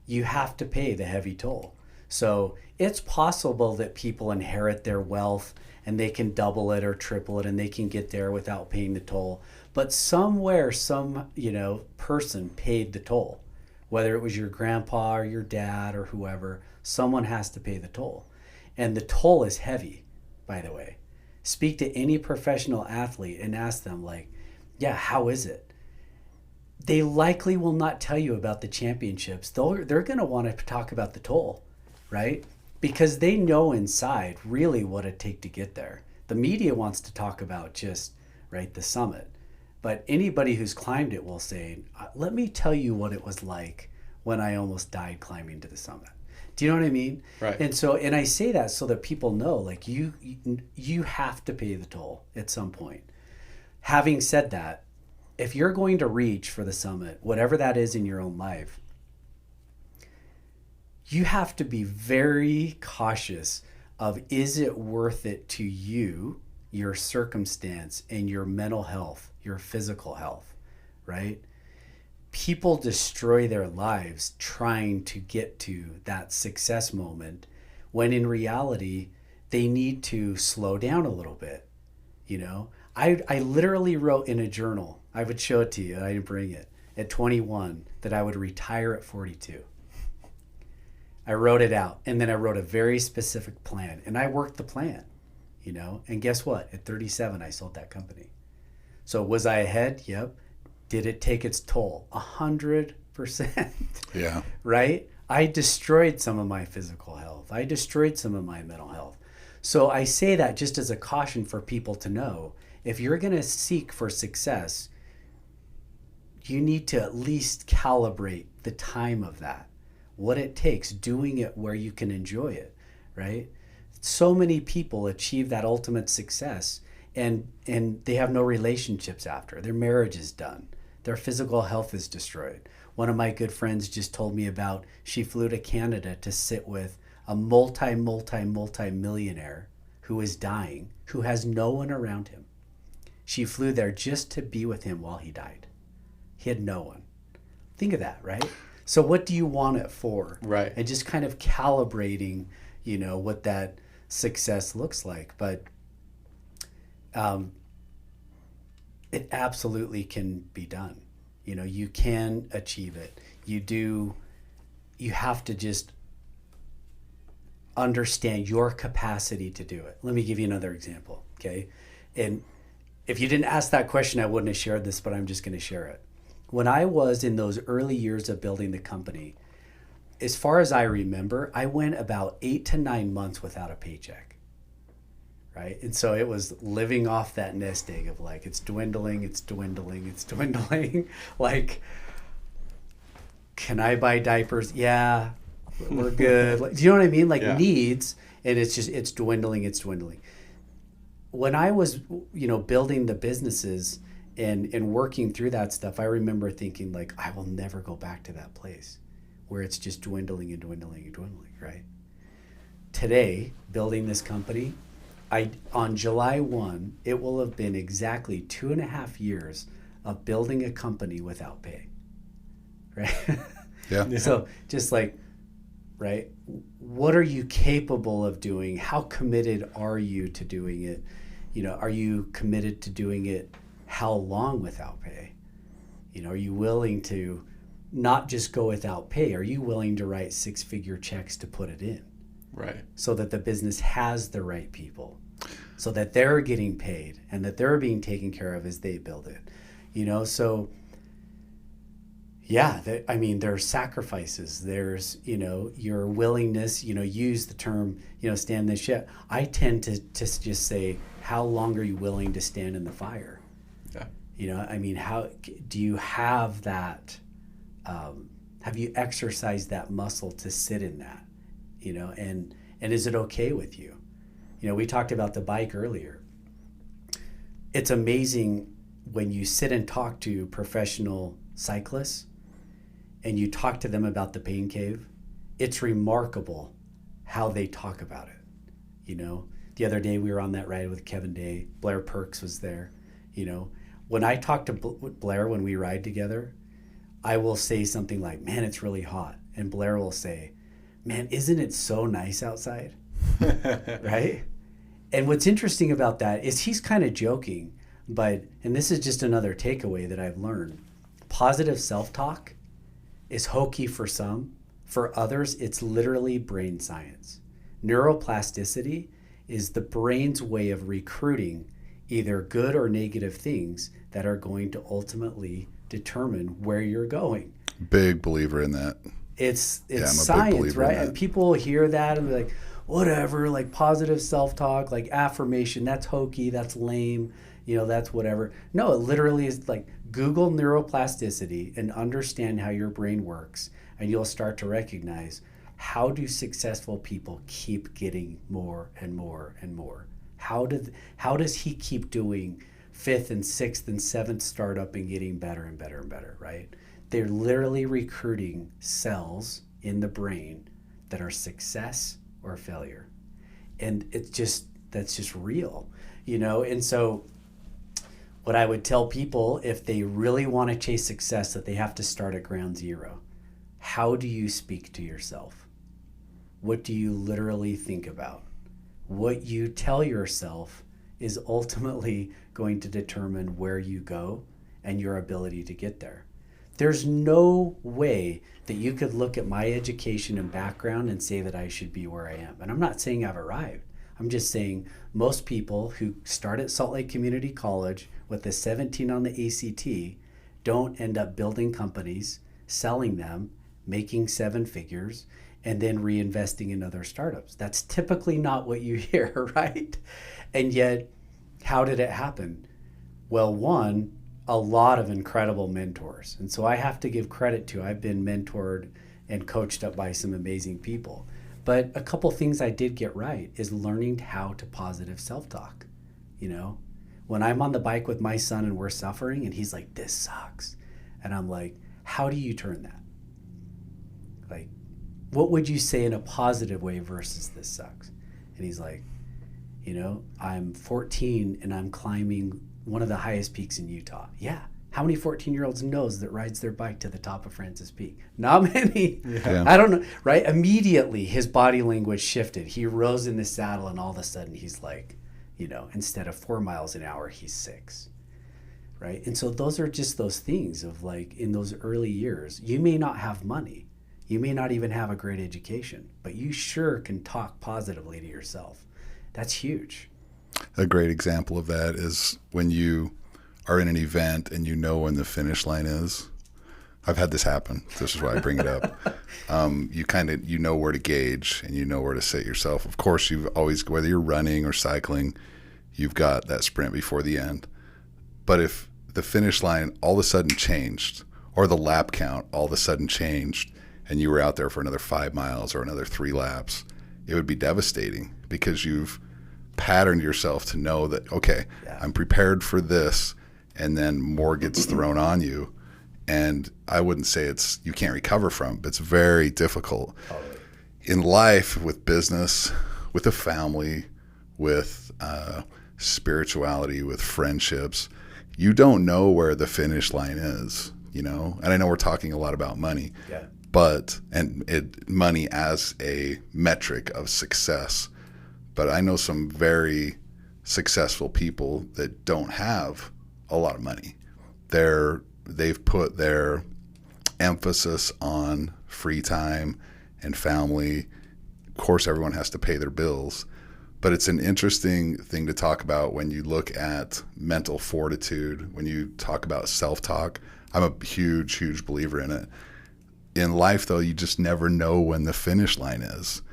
You have to pay the heavy toll. So it's possible that people inherit their wealth and they can double it or triple it and they can get there without paying the toll. But somewhere, some, you know, person paid the toll. Whether it was your grandpa or your dad or whoever, someone has to pay the toll. And the toll is heavy, by the way. Speak to any professional athlete and ask them, like, yeah, how is it? They likely will not tell you about the championships. They're going to want to talk about the toll, right? Because they know inside really what it takes to get there. The media wants to talk about just, right, the summit. But anybody who's climbed it will say, let me tell you what it was like when I almost died climbing to the summit. Do you know what I mean?
Right.
And I say that so that people know, like, you have to pay the toll at some point. Having said that, if you're going to reach for the summit, whatever that is in your own life, you have to be very cautious of, is it worth it to you, your circumstance, and your mental health, your physical health, right? People destroy their lives trying to get to that success moment when in reality, they need to slow down a little bit, you know? I literally wrote in a journal, I would show it to you, I didn't bring it, at 21, that I would retire at 42. I wrote it out, and then I wrote a very specific plan, and I worked the plan, you know? And guess what? At 37, I sold that company. So was I ahead? Yep. Did it take its toll? 100%.
Yeah.
Right? I destroyed some of my physical health. I destroyed some of my mental health. So I say that just as a caution for people to know, if you're going to seek for success, you need to at least calibrate the time of that, what it takes, doing it where you can enjoy it, right? So many people achieve that ultimate success and they have no relationships after. Their marriage is done. Their physical health is destroyed. One of my good friends just told me about, she flew to Canada to sit with a multi-millionaire who is dying, who has no one around him. She flew there just to be with him while he died. He had no one. Think of that, right? So what do you want it for?
Right.
And just kind of calibrating, what that success looks like. But it absolutely can be done. You can achieve it. You have to just understand your capacity to do it. Let me give you another example, okay? And if you didn't ask that question, I wouldn't have shared this, but I'm just going to share it. When I was in those early years of building the company, as far as I remember, I went about 8 to 9 months without a paycheck, right? And so it was living off that nest egg of like, it's dwindling, it's dwindling, it's dwindling. Like, can I buy diapers? Yeah, we're good. Like, do you know what I mean? Like needs, and it's dwindling, it's dwindling. When I was, building the businesses and working through that stuff, I remember thinking like, I will never go back to that place where it's just dwindling and dwindling and dwindling, right? Today, building this company, on July 1, it will have been exactly 2.5 years of building a company without pay, right?
Yeah.
So just like, right, what are you capable of doing? How committed are you to doing it? Are you committed to doing it how long without pay? Are you willing to not just go without pay? Are you willing to write 6-figure checks to put it in?
Right.
So that the business has the right people, so that they're getting paid and that they're being taken care of as they build it. So yeah, there's sacrifices. There's, your willingness, use the term, stand the shit. I tend to just say, how long are you willing to stand in the fire?
Yeah.
How do you have that? Have you exercised that muscle to sit in that? And is it okay with you? We talked about the bike earlier. It's amazing when you sit and talk to professional cyclists and you talk to them about the pain cave. It's remarkable how they talk about it. The other day we were on that ride with Kevin Day. Blair Perks was there. When I talk to Blair when we ride together, I will say something like, man, it's really hot. And Blair will say, man, isn't it so nice outside? Right? And what's interesting about that is he's kind of joking, and this is just another takeaway that I've learned. Positive self-talk is hokey for some. For others, it's literally brain science. Neuroplasticity is the brain's way of recruiting either good or negative things that are going to ultimately determine where you're going.
Big believer in that.
It's
I'm a big
science,
believer
right?
in that.
And people hear that and be like, whatever, like positive self-talk, like affirmation, that's hokey, that's lame, that's whatever. No, it literally is like Google neuroplasticity and understand how your brain works, and you'll start to recognize, how do successful people keep getting more and more and more? How does he keep doing 5th and 6th and 7th startup and getting better and better and better, right? They're literally recruiting cells in the brain that are success or failure. And that's just real, And so what I would tell people, if they really want to chase success, that they have to start at ground zero. How do you speak to yourself? What do you literally think about? What you tell yourself is ultimately going to determine where you go and your ability to get there. There's no way that you could look at my education and background and say that I should be where I am. And I'm not saying I've arrived. I'm just saying most people who start at Salt Lake Community College with a 17 on the ACT don't end up building companies, selling them, making 7 figures, and then reinvesting in other startups. That's typically not what you hear, right? And yet, how did it happen? Well, one, a lot of incredible mentors. And so I have to give credit to, I've been mentored and coached up by some amazing people. But a couple things I did get right is learning how to positive self-talk. When I'm on the bike with my son and we're suffering and he's like, this sucks. And I'm like, how do you turn that? Like, what would you say in a positive way versus this sucks? And he's like, I'm 14 and I'm climbing one of the highest peaks in Utah. Yeah, How many 14-year-olds knows that rides their bike to the top of Francis Peak? Not many.
Yeah.
I don't know, right? Immediately, his body language shifted. He rose in the saddle, and all of a sudden, he's like, instead of 4 miles an hour, he's 6, right? And so those are just those things of like in those early years, you may not have money. You may not even have a great education, but you sure can talk positively to yourself. That's huge.
A great example of that is when you are in an event and you know when the finish line is. I've had this happen. This is why I bring it up. You know where to gauge and you know where to sit yourself. Of course, you've always, whether you're running or cycling, you've got that sprint before the end. But if the finish line all of a sudden changed, or the lap count all of a sudden changed, and you were out there for another 5 miles or another 3 laps, it would be devastating because you've patterned yourself to know that, okay, I'm prepared for this, and then more gets thrown on you. And I wouldn't say you can't recover from it, but it's very difficult. In life, with business, with a family, with spirituality, with friendships, you don't know where the finish line is, And I know we're talking a lot about money, but money as a metric of success. But I know some very successful people that don't have a lot of money. They've put their emphasis on free time and family. Of course, everyone has to pay their bills, but it's an interesting thing to talk about when you look at mental fortitude, when you talk about self-talk. I'm a huge, huge believer in it. In life, though, you just never know when the finish line is.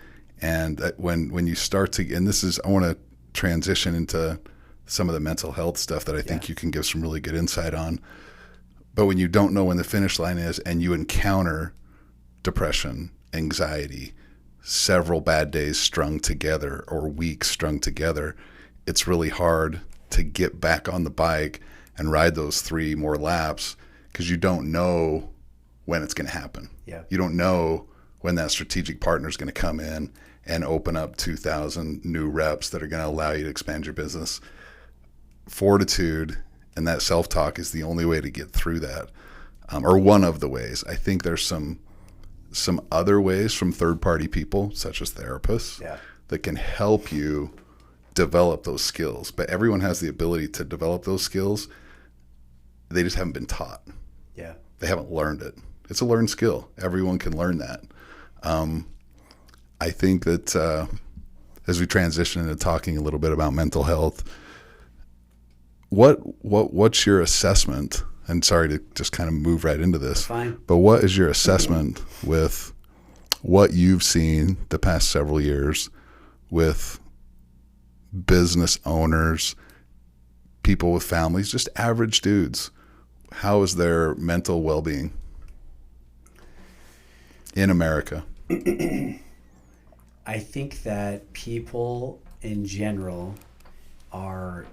And when you start to, and I want to transition into some of the mental health stuff that I think you can give some really good insight on. But when you don't know when the finish line is and you encounter depression, anxiety, several bad days strung together or weeks strung together, it's really hard to get back on the bike and ride those 3 more laps because you don't know when it's going to happen.
Yeah.
You don't know when that strategic partner is going to come in and open up 2,000 new reps that are going to allow you to expand your business. Fortitude and that self-talk is the only way to get through that, or one of the ways. I think there's some other ways from third-party people, such as therapists, that can help you develop those skills. But everyone has the ability to develop those skills. They just haven't been taught.
Yeah.
They haven't learned it. It's a learned skill. Everyone can learn that. I think that as we transition into talking a little bit about mental health, what's your assessment? And sorry to just kind of move right into this,
Fine.
But what is your assessment with what you've seen the past several years with business owners, people with families, just average dudes? How is their mental well-being in America?
I think that people in general are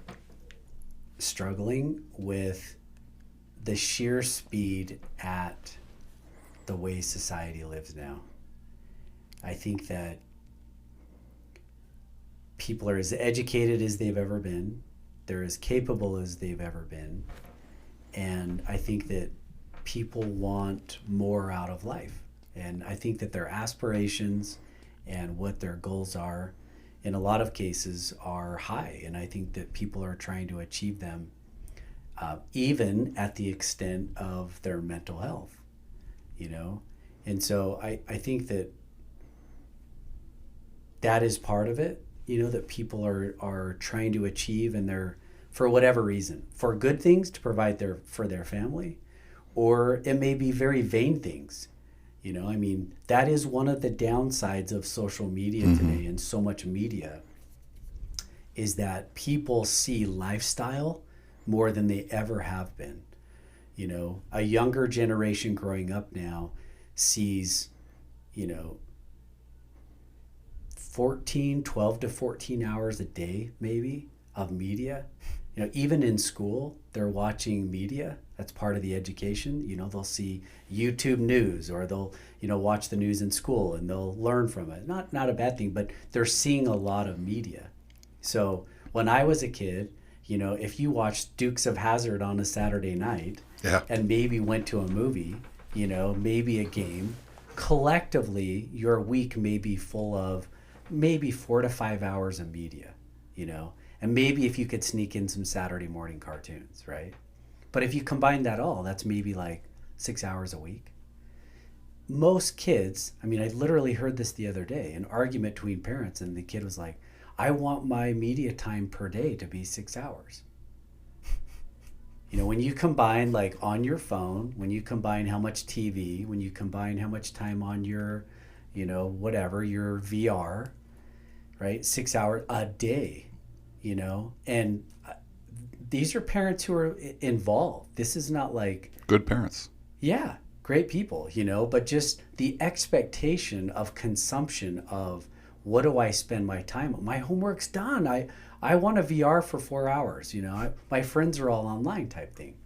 struggling with the sheer speed at the way society lives now. I think that people are as educated as they've ever been. They're as capable as they've ever been. And I think that people want more out of life. And I think that their aspirations and what their goals are, in a lot of cases, are high. And I think that people are trying to achieve them, even at the extent of their mental health, And so I think that is part of it, that people are trying to achieve, and they're, for whatever reason, for good things to provide for their family, or it may be very vain things. That is one of the downsides of social media today, and so much media, is that people see lifestyle more than they ever have been. A younger generation growing up now sees, 12 to 14 hours a day, maybe, of media. Even in school, they're watching media. That's part of the education. They'll see YouTube news, or they'll, watch the news in school, and they'll learn from it. Not a bad thing, but they're seeing a lot of media. So when I was a kid, if you watched Dukes of Hazzard on a Saturday night,
Yeah.
and maybe went to a movie, you know, maybe a game, collectively your week may be full of maybe 4 to 5 hours of media, you know, and maybe if you could sneak in some Saturday morning cartoons, right? But if you combine that all, that's maybe like 6 hours a week. Most kids, I mean, I literally heard this the other day, an argument between parents, and the kid was like, I want my media time per day to be 6 hours. You know, when you combine like on your phone, when you combine how much TV, when you combine how much time on your, you know, whatever, your VR, right? 6 hours a day, you know, and these are parents who are involved. This is not like,
Good parents.
yeah, great people, you know, but just the expectation of consumption of what do I spend my time on? My homework's done. I want a VR for 4 hours, you know, my friends are all online type thing.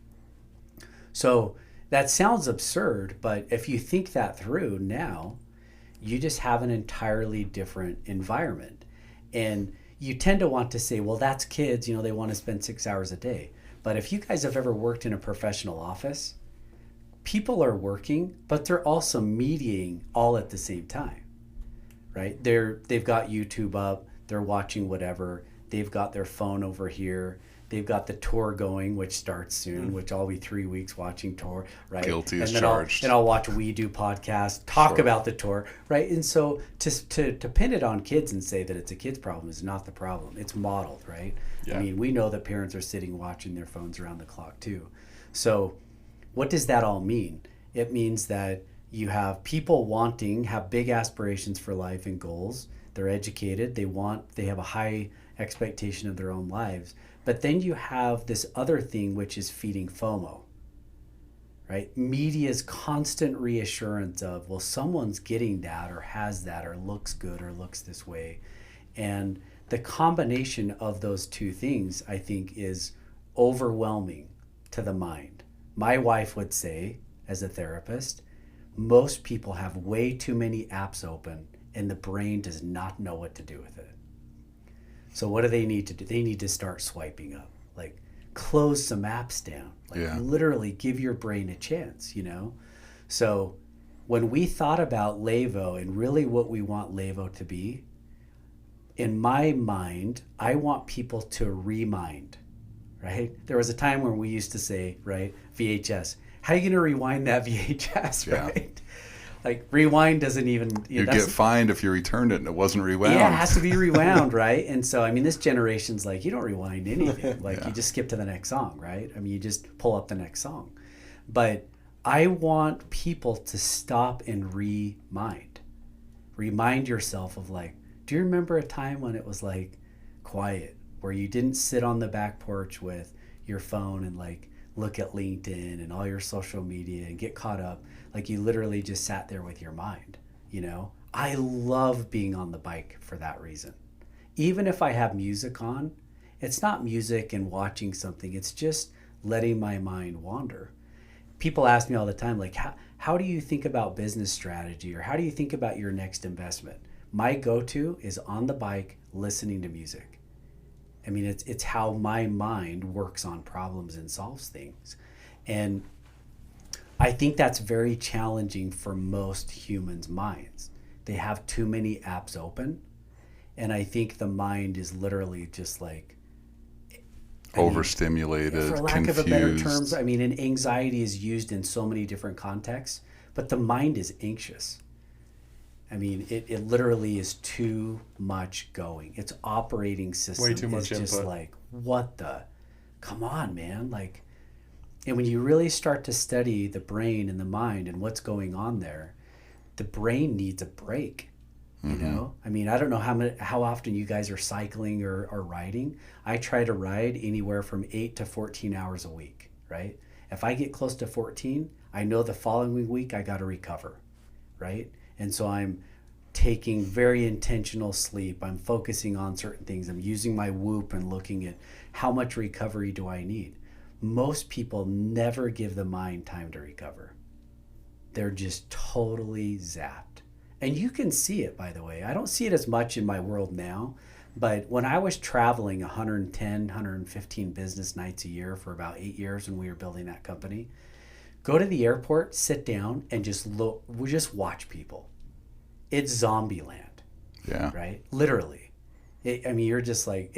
So that sounds absurd, but if you think that through now, you just have an entirely different environment. And you tend to want to say, well, that's kids, you know, they want to spend 6 hours a day. But if you guys have ever worked in a professional office, people are working, but they're also mediating all at the same time, right? They've got YouTube up, they're watching whatever, they've got their phone over here, they've got the tour going, which starts soon, which I'll be 3 weeks watching tour, right?
Guilty as
and then
charged.
I'll watch We Do podcast, talk
Sure.
about the tour, right? And so to pin it on kids and say that it's a kid's problem is not the problem. It's modeled, right?
Yeah.
I mean, we know that parents are sitting watching their phones around the clock too. So what does that all mean? It means that you have people have big aspirations for life and goals. They're educated. They have a high expectation of their own lives. But then you have this other thing, which is feeding FOMO, right? Media's constant reassurance of, well, someone's getting that or has that or looks good or looks this way. And the combination of those two things, I think, is overwhelming to the mind. My wife would say, as a therapist, most people have way too many apps open and the brain does not know what to do with it. So what do they need to do? They need to start swiping up, like close some apps down, like
Yeah.
literally give your brain a chance, you know? So when we thought about Levo and really what we want Levo to be, in my mind, I want people to remind, right? There was a time when we used to say, right, VHS, how are you going to rewind that VHS,
Yeah.
right? Like rewind doesn't even...
You
that's-
get fined if you returned it and it wasn't rewound.
yeah, it has to be rewound, right? And so, I mean, this generation's like, you don't rewind anything. Like,
Yeah.
you just skip to the next song, right? I mean, you just pull up the next song. But I want people to stop and remind. Remind yourself of like, do you remember a time when it was like quiet, where you didn't sit on the back porch with your phone and like look at LinkedIn and all your social media and get caught up? Like you literally just sat there with your mind, you know? I love being on the bike for that reason. Even if I have music on, it's not music and watching something, it's just letting my mind wander. People ask me all the time, like, how do you think about business strategy, or how do you think about your next investment? My go-to is on the bike, listening to music. I mean, it's how my mind works on problems and solves things. And I think that's very challenging for most humans' minds. They have too many apps open. And I think the mind is literally just like,
Overstimulated,
for lack
confused.
of a better terms, I mean, and anxiety is used in so many different contexts, but the mind is anxious. I mean, it literally is too much going. Its operating system
Way too much
is just
input.
like, what the? Come on, man. Like, and when you really start to study the brain and the mind and what's going on there, the brain needs a break. You know, I mean, I don't know how often you guys are cycling or riding. I try to ride anywhere from 8 to 14 hours a week, right? If I get close to 14, I know the following week I got to recover, right? And so I'm taking very intentional sleep. I'm focusing on certain things. I'm using my Whoop and looking at how much recovery do I need. Most people never give the mind time to recover. They're just totally zapped. And you can see it, by the way. I don't see it as much in my world now, But when I was traveling 110, 115 business nights a year for about 8 years when we were building that company, go to the airport, sit down, and just look. We just watch people. It's zombie land,
Yeah.
right? Literally. I mean, you're just like,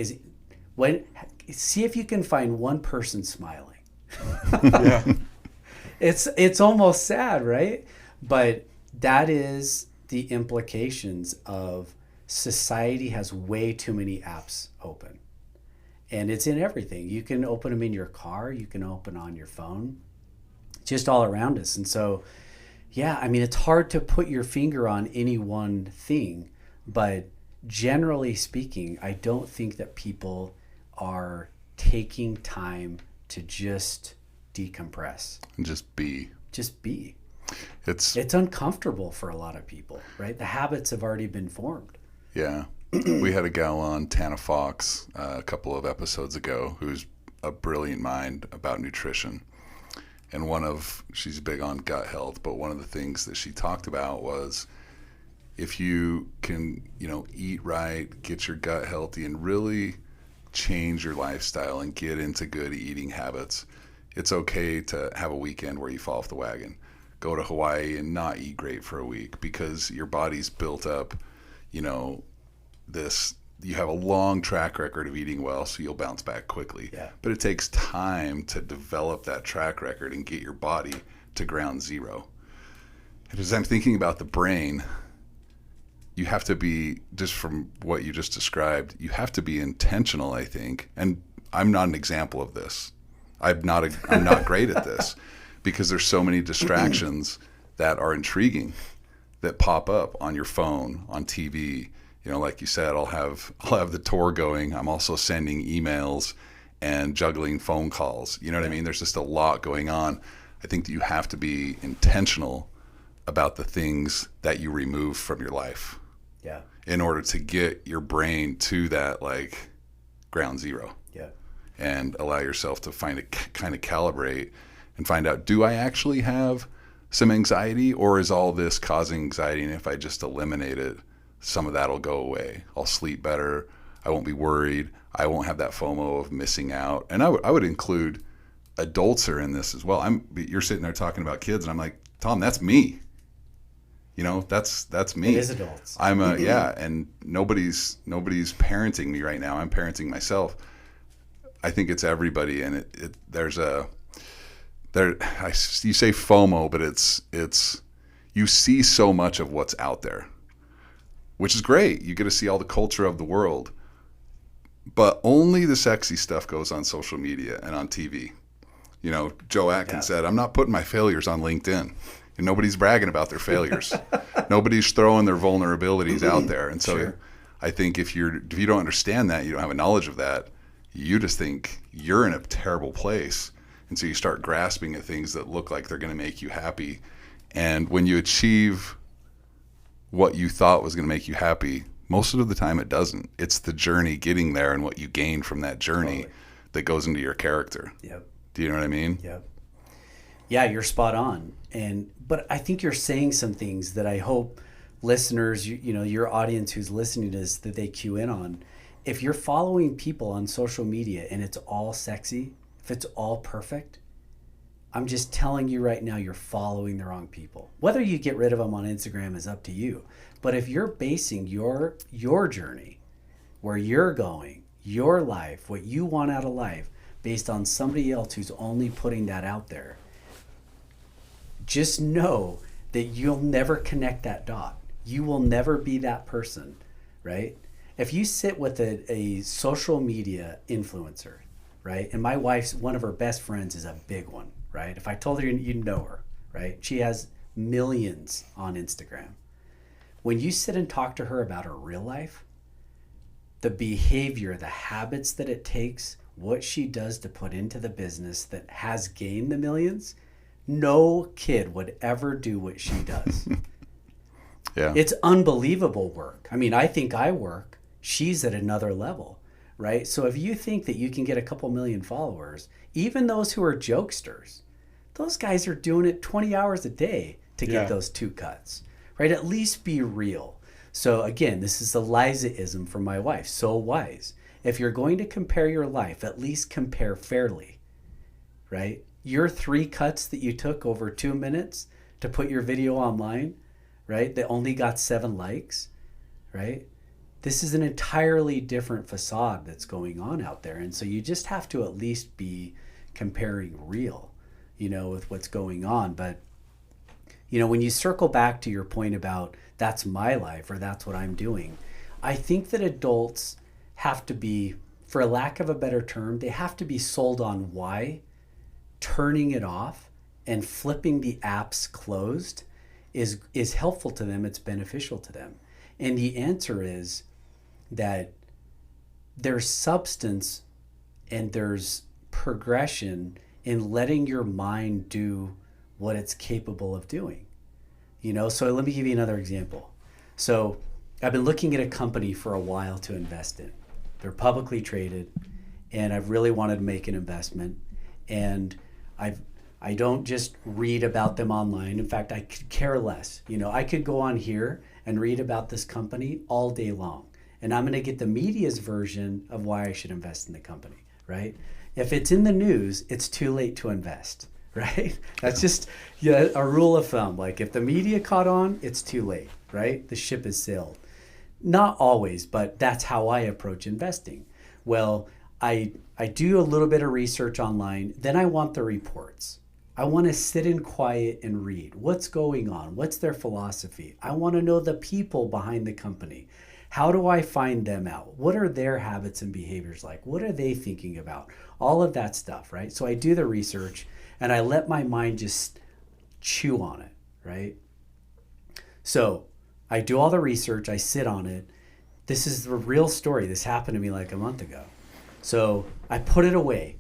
see if you can find one person smiling.
Yeah.
It's almost sad, right? But that is the implications of society has way too many apps open. And it's in everything. You can open them in your car, you can open on your phone, just all around us. And so, yeah, I mean, it's hard to put your finger on any one thing, but generally speaking, I don't think that people are taking time to just decompress.
And just be.
Just be.
It's
uncomfortable for a lot of people, right? The habits have already been formed.
Yeah. We had a gal on, Tana Fox, a couple of episodes ago, who's a brilliant mind about nutrition. And she's big on gut health, but one of the things that she talked about was if you can, eat right, get your gut healthy, and really change your lifestyle and get into good eating habits, it's okay to have a weekend where you fall off the wagon. Go to Hawaii and not eat great for a week because your body's built up, you have a long track record of eating well, so you'll bounce back quickly.
Yeah.
But it takes time to develop that track record and get your body to ground zero. And as I'm thinking about the brain, you have to be, just from what you just described, you have to be intentional, I think. And I'm not an example of this. I'm not great at this because there's so many distractions that are intriguing that pop up on your phone, on TV. Like you said, I'll have the tour going. I'm also sending emails and juggling phone calls. You know what I mean? There's just a lot going on. I think that you have to be intentional about the things that you remove from your life.
Yeah.
In order to get your brain to that ground zero.
Yeah.
And allow yourself to kind of calibrate and find out, do I actually have some anxiety, or is all this causing anxiety? And if I just eliminate it, some of that will go away. I'll sleep better. I won't be worried. I won't have that FOMO of missing out. And I would include adults are in this as well. You're sitting there talking about kids, and I'm like, Tom, that's me. That's me.
It is adults.
And nobody's parenting me right now. I'm parenting myself. I think it's everybody, and you say FOMO, but it's you see so much of what's out there, which is great. You get to see all the culture of the world, but only the sexy stuff goes on social media and on TV. Joe Atkins said, "I'm not putting my failures on LinkedIn." And nobody's bragging about their failures. Nobody's throwing their vulnerabilities out there. And so
Sure.
I think if you don't understand that, you don't have a knowledge of that, you just think you're in a terrible place. And so you start grasping at things that look like they're going to make you happy. And when you achieve what you thought was going to make you happy, most of the time it doesn't. It's the journey getting there and what you gain from that journey that goes into your character.
Yep.
Do you know what I mean?
Yep. Yeah, you're spot on. But I think you're saying some things that I hope listeners, your audience who's listening to this, that they cue in on. If you're following people on social media and it's all sexy, if it's all perfect, I'm just telling you right now, you're following the wrong people. Whether you get rid of them on Instagram is up to you. But if you're basing your journey, where you're going, your life, what you want out of life, based on somebody else who's only putting that out there, just know that you'll never connect that dot. You will never be that person, right? If you sit with a social media influencer, right? And my wife's, one of her best friends is a big one, right? If I told her, you'd know her, right? She has millions on Instagram. When you sit and talk to her about her real life, the behavior, the habits that it takes, what she does to put into the business that has gained the millions, no kid would ever do what she does.
Yeah.
It's unbelievable work. I mean, I think I work. She's at another level, right? So if you think that you can get a couple million followers, even those who are jokesters, those guys are doing it 20 hours a day to get those 2 cuts, right? At least be real. So again, this is the Liza-ism from my wife. So wise. If you're going to compare your life, at least compare fairly, right? Your 3 cuts that you took over 2 minutes to put your video online, right? That only got 7 likes, right? This is an entirely different facade that's going on out there. And so you just have to at least be comparing real, with what's going on. But, when you circle back to your point about that's my life or that's what I'm doing, I think that adults have to be, for lack of a better term, they have to be sold on why turning it off and flipping the apps closed is helpful to them, it's beneficial to them. And the answer is that there's substance and there's progression in letting your mind do what it's capable of doing. So let me give you another example. So I've been looking at a company for a while to invest in. They're publicly traded, and I've really wanted to make an investment. And I don't just read about them online. In fact, I could care less. I could go on here and read about this company all day long. And I'm going to get the media's version of why I should invest in the company, right? If it's in the news, it's too late to invest, right? That's just a rule of thumb. Like if the media caught on, it's too late, right? The ship has sailed. Not always, but that's how I approach investing. Well, I do a little bit of research online, then I want the reports. I want to sit in quiet and read. What's going on? What's their philosophy? I want to know the people behind the company. How do I find them out? What are their habits and behaviors like? What are they thinking about? All of that stuff, right? So I do the research and I let my mind just chew on it, right? So I do all the research, I sit on it. This is the real story. This happened to me like a month ago. So I put it away,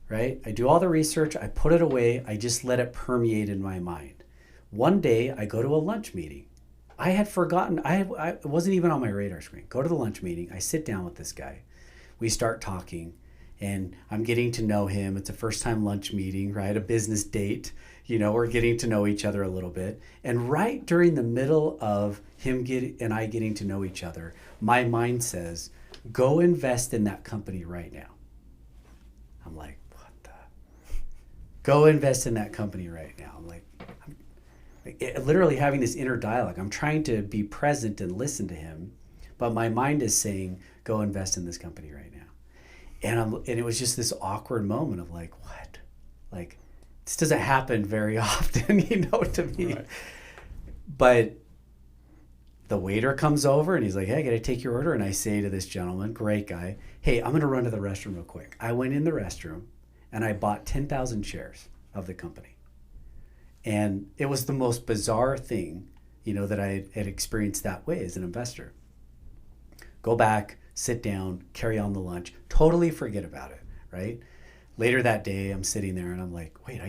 right? I do all the research, I put it away, I just let it permeate in my mind. One day I go to a lunch meeting. I had forgotten, it wasn't even on my radar screen. Go to the lunch meeting, I sit down with this guy. We start talking and I'm getting to know him. It's a first time lunch meeting, right? A business date. We're getting to know each other a little bit. And right during the middle of him and I getting to know each other, my mind says, go invest in that company right now. I'm like, what the? Go invest in that company right now. I'm like literally having this inner dialogue. I'm trying to be present and listen to him, but my mind is saying, go invest in this company right now. And it was just this awkward moment of like, what? Like, this doesn't happen very often, to me. Right. But the waiter comes over and he's like, hey, can I take your order? And I say to this gentleman, great guy, hey, I'm going to run to the restroom real quick. I went in the restroom and I bought 10,000 shares of the company. And it was the most bizarre thing, that I had experienced that way as an investor. Go back, sit down, carry on the lunch, totally forget about it, right? Later that day, I'm sitting there and I'm like, wait,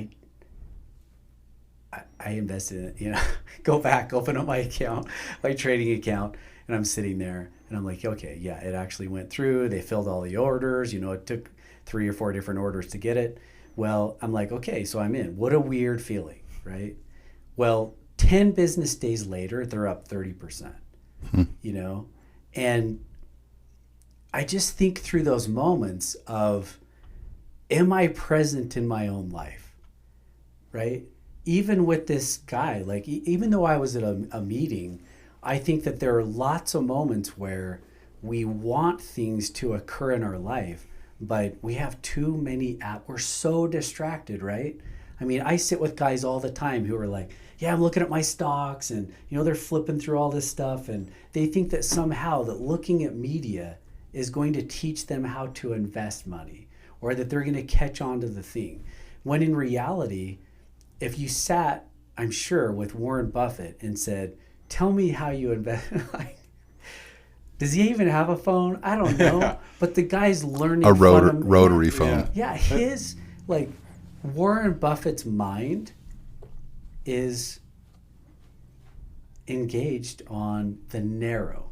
I invested in it, go back, open up my account, my trading account, and I'm sitting there and I'm like, okay, yeah, it actually went through. They filled all the orders, it took 3 or 4 different orders to get it. Well, I'm like, okay, so I'm in. What a weird feeling, right? Well, 10 business days later, they're up 30%, and I just think through those moments of, am I present in my own life, right? Even with this guy, like even though I was at a meeting, I think that there are lots of moments where we want things to occur in our life, but we have too many we're so distracted, right? I mean, I sit with guys all the time who are like, yeah, I'm looking at my stocks and, they're flipping through all this stuff. And they think that somehow that looking at media is going to teach them how to invest money or that they're going to catch on to the thing. When in reality, if you sat, I'm sure, with Warren Buffett and said, tell me how you invest. Does he even have a phone? I don't know. But the guy's learning.
A rotary phone.
Yeah, his, Warren Buffett's mind is engaged on the narrow,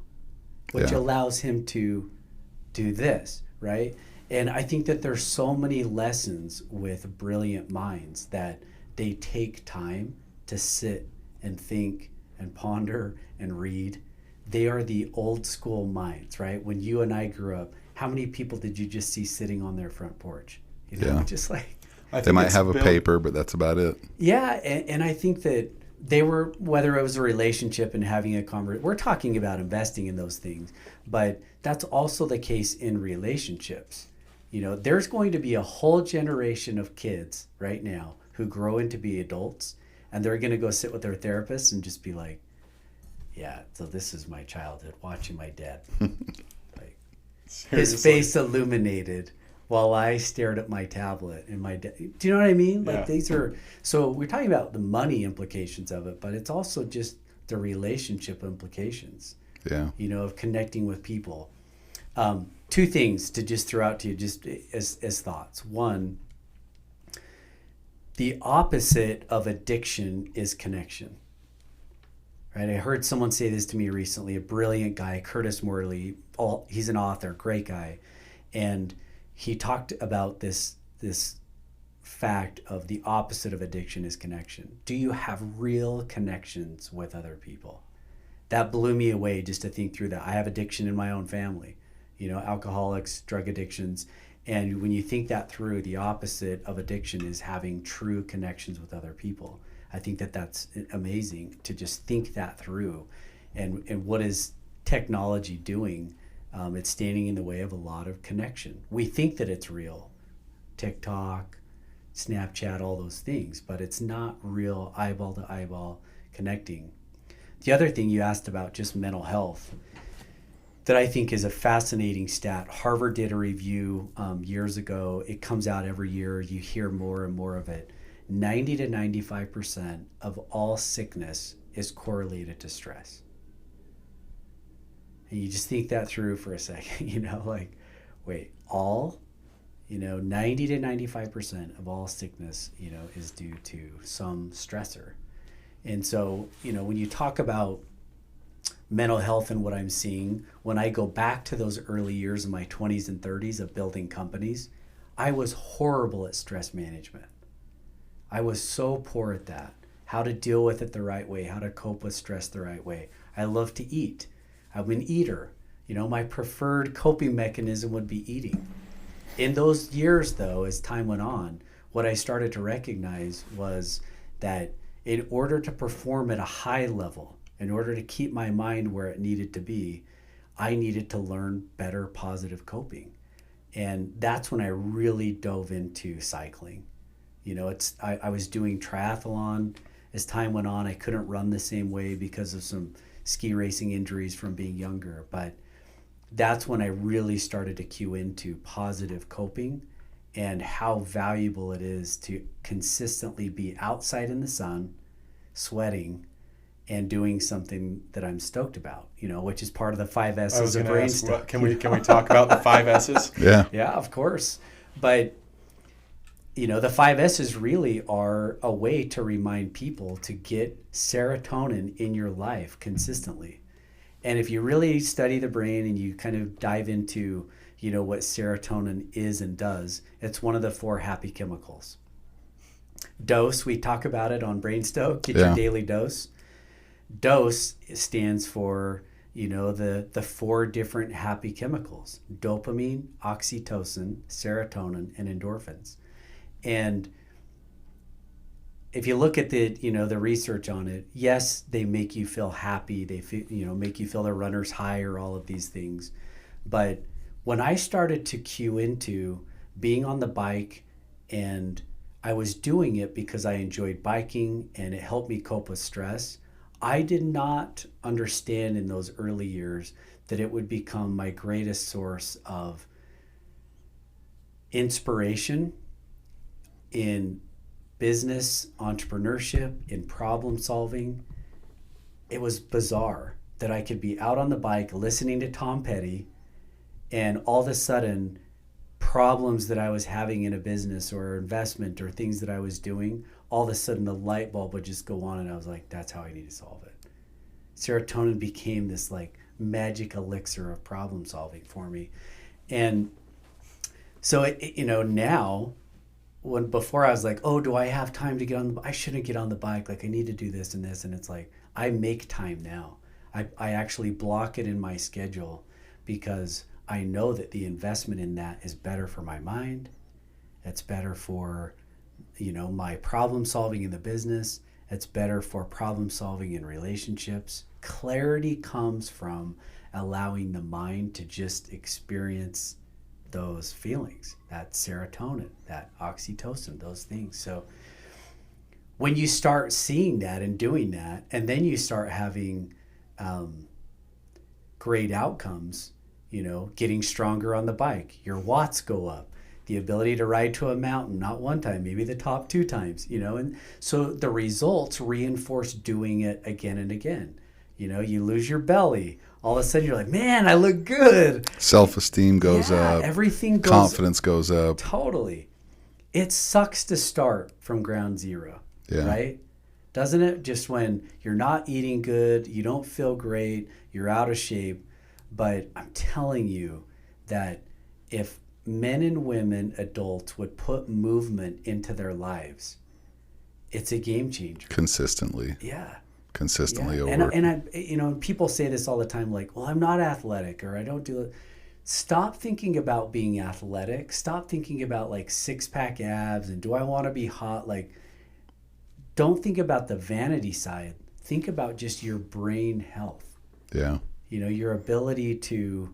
which allows him to do this, right? And I think that there's so many lessons with brilliant minds that they take time to sit and think and ponder and read they are the old school minds, right? When you and I grew up, how many people did you just see sitting on their front porch? You know,
Yeah.
just like,
I
They
think
might
it's
have a
built-
paper, but that's about it.
yeah. And I think that they were, whether it was a relationship and having a conversation, we're talking about investing in those things, but that's also the case in relationships. You know, there's going to be a whole generation of kids right now who grow into be adults, and they're going to go sit with their therapist and just be like, yeah, so this is my childhood, watching my dad. Like, his
Seriously.
face illuminated while I stared at my tablet and my dad. Do you know what I mean? Like
Yeah.
these are, so we're talking about the money implications of it, but it's also just the relationship implications,
Yeah.
you know, of connecting with people. Two things to just throw out to you just as thoughts. One, the opposite of addiction is connection. Right? I heard someone say this to me recently, a brilliant guy, Curtis Morley. He's an author, great guy. And he talked about this fact of the opposite of addiction is connection. Do you have real connections with other people? That blew me away just to think through that. I have addiction in my own family, you know, alcoholics, drug addictions. And when you think that through, the opposite of addiction is having true connections with other people. I think that that's amazing to just think that through. And what is technology doing? It's standing in the way of a lot of connection. We think that it's real. TikTok, Snapchat, all those things, but it's not real eyeball to eyeball connecting. The other thing you asked about, just mental health, that I think is a fascinating stat. Harvard did a review years ago. It comes out every year. You hear more and more of it. 90 to 95% of all sickness is correlated to stress. And you just think that through for a second, you know, like, wait, all? You know, 90 to 95% of all sickness, you know, is due to some stressor. And so, you know, when you talk about mental health and what I'm seeing, when I go back to those early years in my 20s and 30s of building companies, I was horrible at stress management. I was so poor at that. How to deal with it the right way, how to cope with stress the right way. I love to eat. I'm an eater. You know, my preferred coping mechanism would be eating. In those years, though, as time went on, what I started to recognize was that in order to perform at a high level, in order to keep my mind where it needed to be, I needed to learn better positive coping. And that's when I really dove into cycling. You know, I was doing triathlon. As time went on, I couldn't run the same way because of some ski racing injuries from being younger. But that's when I really started to cue into positive coping and how valuable it is to consistently be outside in the sun, sweating, and doing something that I'm stoked about, you know, which is part of the 5
I was
S's of
going to
brain
ask,
stuff.
can we talk about the 5 S's?
Yeah.
Yeah, of course. But, you know, the 5 S's really are a way to remind people to get serotonin in your life consistently. And if you really study the brain and you kind of dive into, you know, what serotonin is and does, it's one of the 4 happy chemicals. Dose, we talk about it on BrainStoke, get your daily dose. Dose stands for, you know, the 4 different happy chemicals: dopamine, oxytocin, serotonin, and endorphins. And if you look at the, you know, the research on it, yes, they make you feel happy. They feel, you know, make you feel the runner's high or all of these things. But when I started to cue into being on the bike, and I was doing it because I enjoyed biking and it helped me cope with stress, I did not understand in those early years that it would become my greatest source of inspiration in business, entrepreneurship, in problem solving. It was bizarre that I could be out on the bike listening to Tom Petty, and all of a sudden problems that I was having in a business or investment or things that I was doing, all of a sudden the light bulb would just go on and I was like, that's how I need to solve it. Serotonin became this like magic elixir of problem solving for me. And so, you know, now, when before I was like, oh, do I have time to get on the bike? I shouldn't get on the bike. Like, I need to do this and this. And it's like, I make time now. I actually block it in my schedule because I know that the investment in that is better for my mind. It's better for, my problem solving in the business. It's better for problem solving in relationships. Clarity comes from allowing the mind to just experience those feelings, that serotonin, that oxytocin, those things. So when you start seeing that and doing that, and then you start having great outcomes, getting stronger on the bike, your watts go up, the ability to ride to a mountain, not one time, maybe the top 2 times, and so the results reinforce doing it again and again. You lose your belly. All of a sudden you're like, man, I look good.
Self-esteem goes up.
Everything goes
confidence goes up.
Totally. It sucks to start from ground zero, right? Doesn't it? Just when you're not eating good, you don't feel great, you're out of shape. But I'm telling you that if men and women, adults, would put movement into their lives, it's a game changer.
Consistently over.
And people say this all the time, like, well, I'm not athletic, or I don't do it. Stop thinking about being athletic. Stop thinking about like 6-pack abs and do I want to be hot? Like, don't think about the vanity side. Think about just your brain health.
Yeah.
Your ability to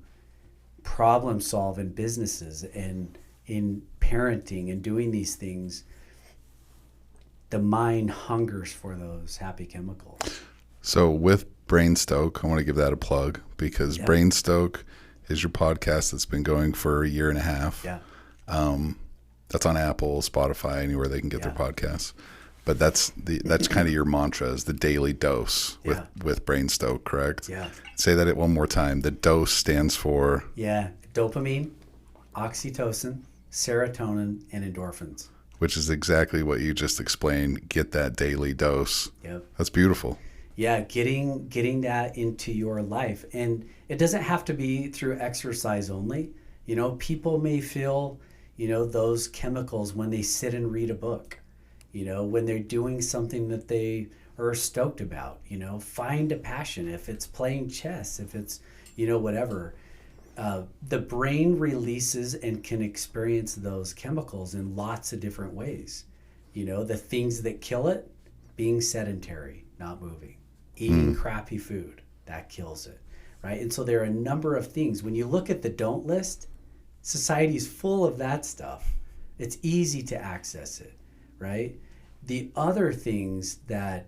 problem solve in businesses and in parenting and doing these things. The mind hungers for those happy chemicals. So
with BrainStoke, I want to give that a plug because BrainStoke is your podcast that's been going for a year and a half.
Yeah.
That's on Apple, Spotify, anywhere they can get their podcasts. But that's kind of your mantra, is the daily dose with BrainStoke, correct?
Yeah.
Say that one more time. The dose stands for?
Yeah. Dopamine, oxytocin, serotonin, and endorphins.
Which is exactly what you just explained. Get that daily dose.
Yep.
That's beautiful.
Yeah, getting that into your life. And it doesn't have to be through exercise only. People may feel, those chemicals when they sit and read a book, when they're doing something that they are stoked about, find a passion. If it's playing chess, if it's, whatever. The brain releases and can experience those chemicals in lots of different ways. The things that kill it, being sedentary, not moving, eating crappy food, that kills it, right? And so there are a number of things. When you look at the don't list, society's full of that stuff. It's easy to access it, right? The other things that,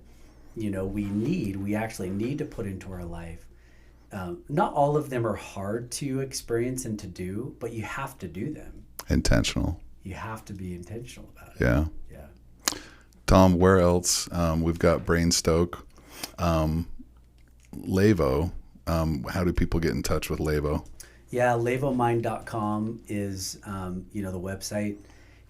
we actually need to put into our life, not all of them are hard to experience and to do, but you have to do them.
Intentional.
You have to be intentional about it.
Yeah.
Yeah.
Tom, where else? We've got BrainStoke. Levo. How do people get in touch with Levo?
Yeah, levomind.com is, the website.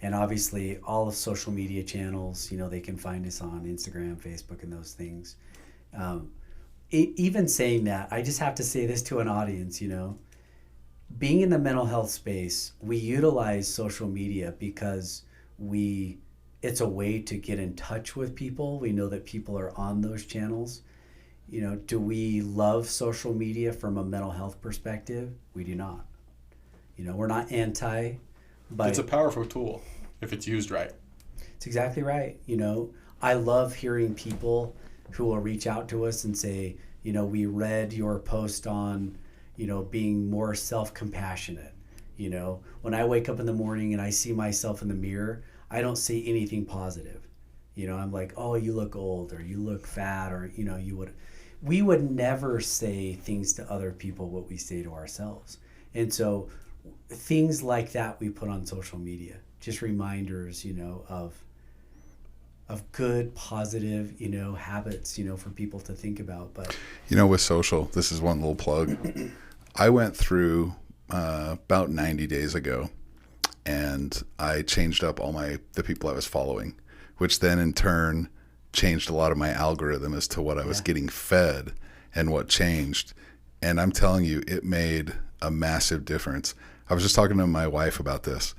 And obviously all the social media channels, they can find us on Instagram, Facebook, and those things. Even saying that, I just have to say this to an audience, being in the mental health space, we utilize social media because it's a way to get in touch with people. We know that people are on those channels. Do we love social media from a mental health perspective? We do not. We're not anti, but
it's a powerful tool if it's used right.
It's exactly right. I love hearing people who will reach out to us and say, we read your post on, being more self-compassionate. When I wake up in the morning and I see myself in the mirror, I don't see anything positive. I'm like, oh, you look old, or you look fat, or, we would never say things to other people what we say to ourselves. And so things like that we put on social media, just reminders, of good, positive, habits, for people to think about. But
with social, this is one little plug. I went through about 90 days ago, and I changed up all the people I was following, which then in turn changed a lot of my algorithm as to what I was getting fed and what changed. And I'm telling you, it made a massive difference. I was just talking to my wife about this.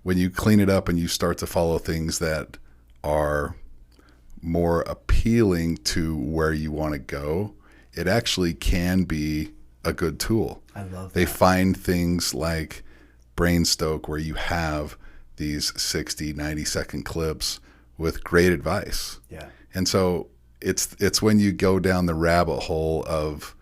When you clean it up and you start to follow things that are more appealing to where you want to go, it actually can be a good tool.
I love
They
that.
find things like BrainStoke where you have these 60, 90-second clips with great advice.
Yeah.
And so it's when you go down the rabbit hole of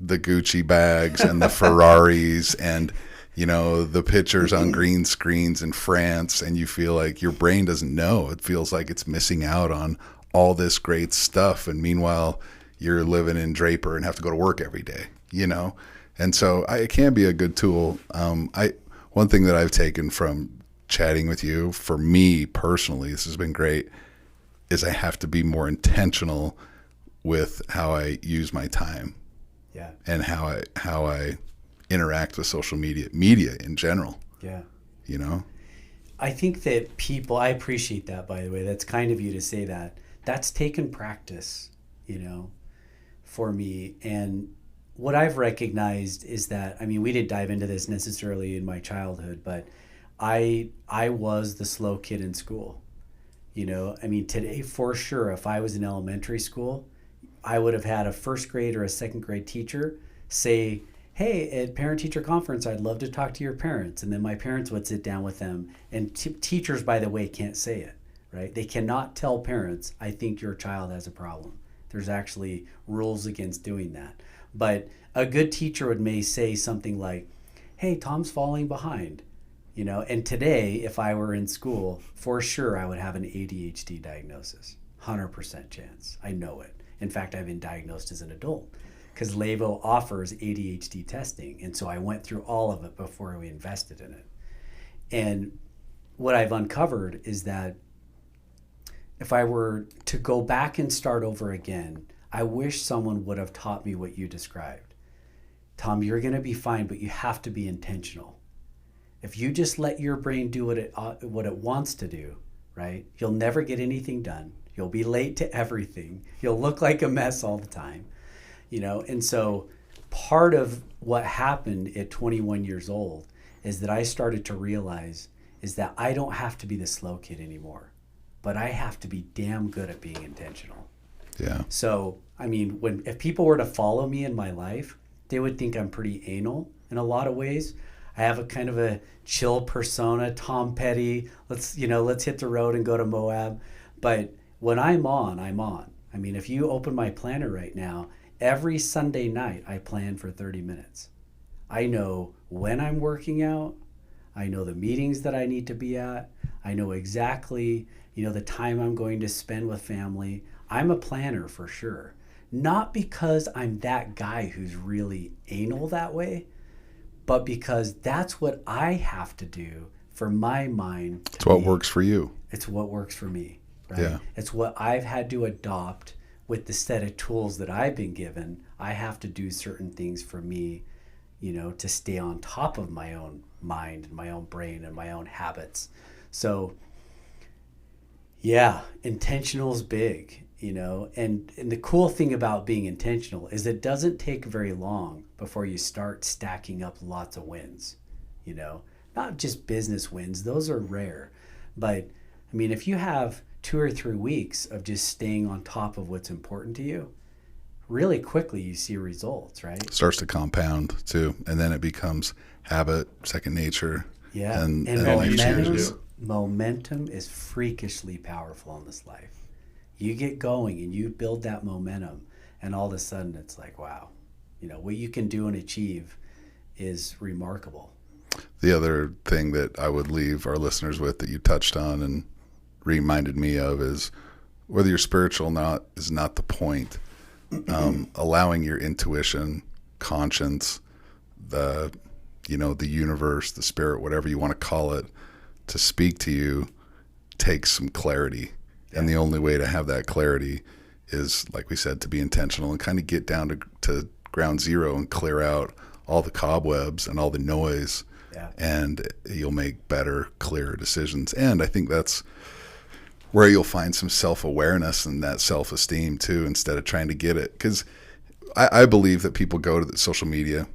the Gucci bags and the Ferraris and, you know, the pictures on green screens in France, and you feel like your brain doesn't know. It feels like it's missing out on all this great stuff. And meanwhile, you're living in Draper and have to go to work every day, you know? And so it can be a good tool. One thing that I've taken from chatting with you, for me personally, this has been great, is I have to be more intentional with how I use my time.
Yeah.
And how I interact with social media in general,
Yeah.
you know?
I think that I appreciate that, by the way. That's kind of you to say that. That's taken practice, you know, for me. And what I've recognized is that, I mean, we didn't dive into this necessarily in my childhood, but I was the slow kid in school. You know, I mean, today, for sure, if I was in elementary school, I would have had a first grade or a second grade teacher say, hey, at parent-teacher conference, I'd love to talk to your parents. And then my parents would sit down with them. And teachers, by the way, can't say it, right? They cannot tell parents, I think your child has a problem. There's actually rules against doing that. But a good teacher may say something like, hey, Tom's falling behind. You know, and today, if I were in school, for sure, I would have an ADHD diagnosis. 100% chance. I know it. In fact, I've been diagnosed as an adult because Levo offers ADHD testing. And so I went through all of it before we invested in it. And what I've uncovered is that if I were to go back and start over again, I wish someone would have taught me what you described. Tom, you're going to be fine, but you have to be intentional. If you just let your brain do what it wants to do, right, you'll never get anything done. You'll be late to everything. You'll look like a mess all the time, you know? And so part of what happened at 21 years old is that I started to realize is that I don't have to be the slow kid anymore, but I have to be damn good at being intentional.
Yeah.
So, I mean, if people were to follow me in my life, they would think I'm pretty anal in a lot of ways. I have a kind of a chill persona, Tom Petty. Let's hit the road and go to Moab. But when I'm on, I'm on. I mean, if you open my planner right now, every Sunday night I plan for 30 minutes. I know when I'm working out. I know the meetings that I need to be at. I know exactly, the time I'm going to spend with family. I'm a planner for sure. Not because I'm that guy who's really anal that way, but because that's what I have to do for my mind.
It's what works for you.
It's what works for me, right?
Yeah.
It's what I've had to adopt with the set of tools that I've been given. I have to do certain things for me, to stay on top of my own mind and my own brain and my own habits. So, yeah, intentional is big, and the cool thing about being intentional is it doesn't take very long before you start stacking up lots of wins, not just business wins. Those are rare. But I mean, if you have 2 or 3 weeks of just staying on top of what's important to you, really quickly you see results, right?
It starts to compound too. And then it becomes habit, second nature.
Yeah.
And
momentum is freakishly powerful in this life. You get going and you build that momentum, and all of a sudden it's like, wow, what you can do and achieve is remarkable.
The other thing that I would leave our listeners with that you touched on and reminded me of is whether you're spiritual or not is not the point. Allowing your intuition, conscience, the universe, the spirit, whatever you want to call it, to speak to you takes some clarity. And the only way to have that clarity is, like we said, to be intentional and kind of get down to ground zero and clear out all the cobwebs and all the noise.
Yeah.
And you'll make better, clearer decisions. And I think that's where you'll find some self-awareness and that self-esteem too, instead of trying to get it. Because I believe that people go to the social media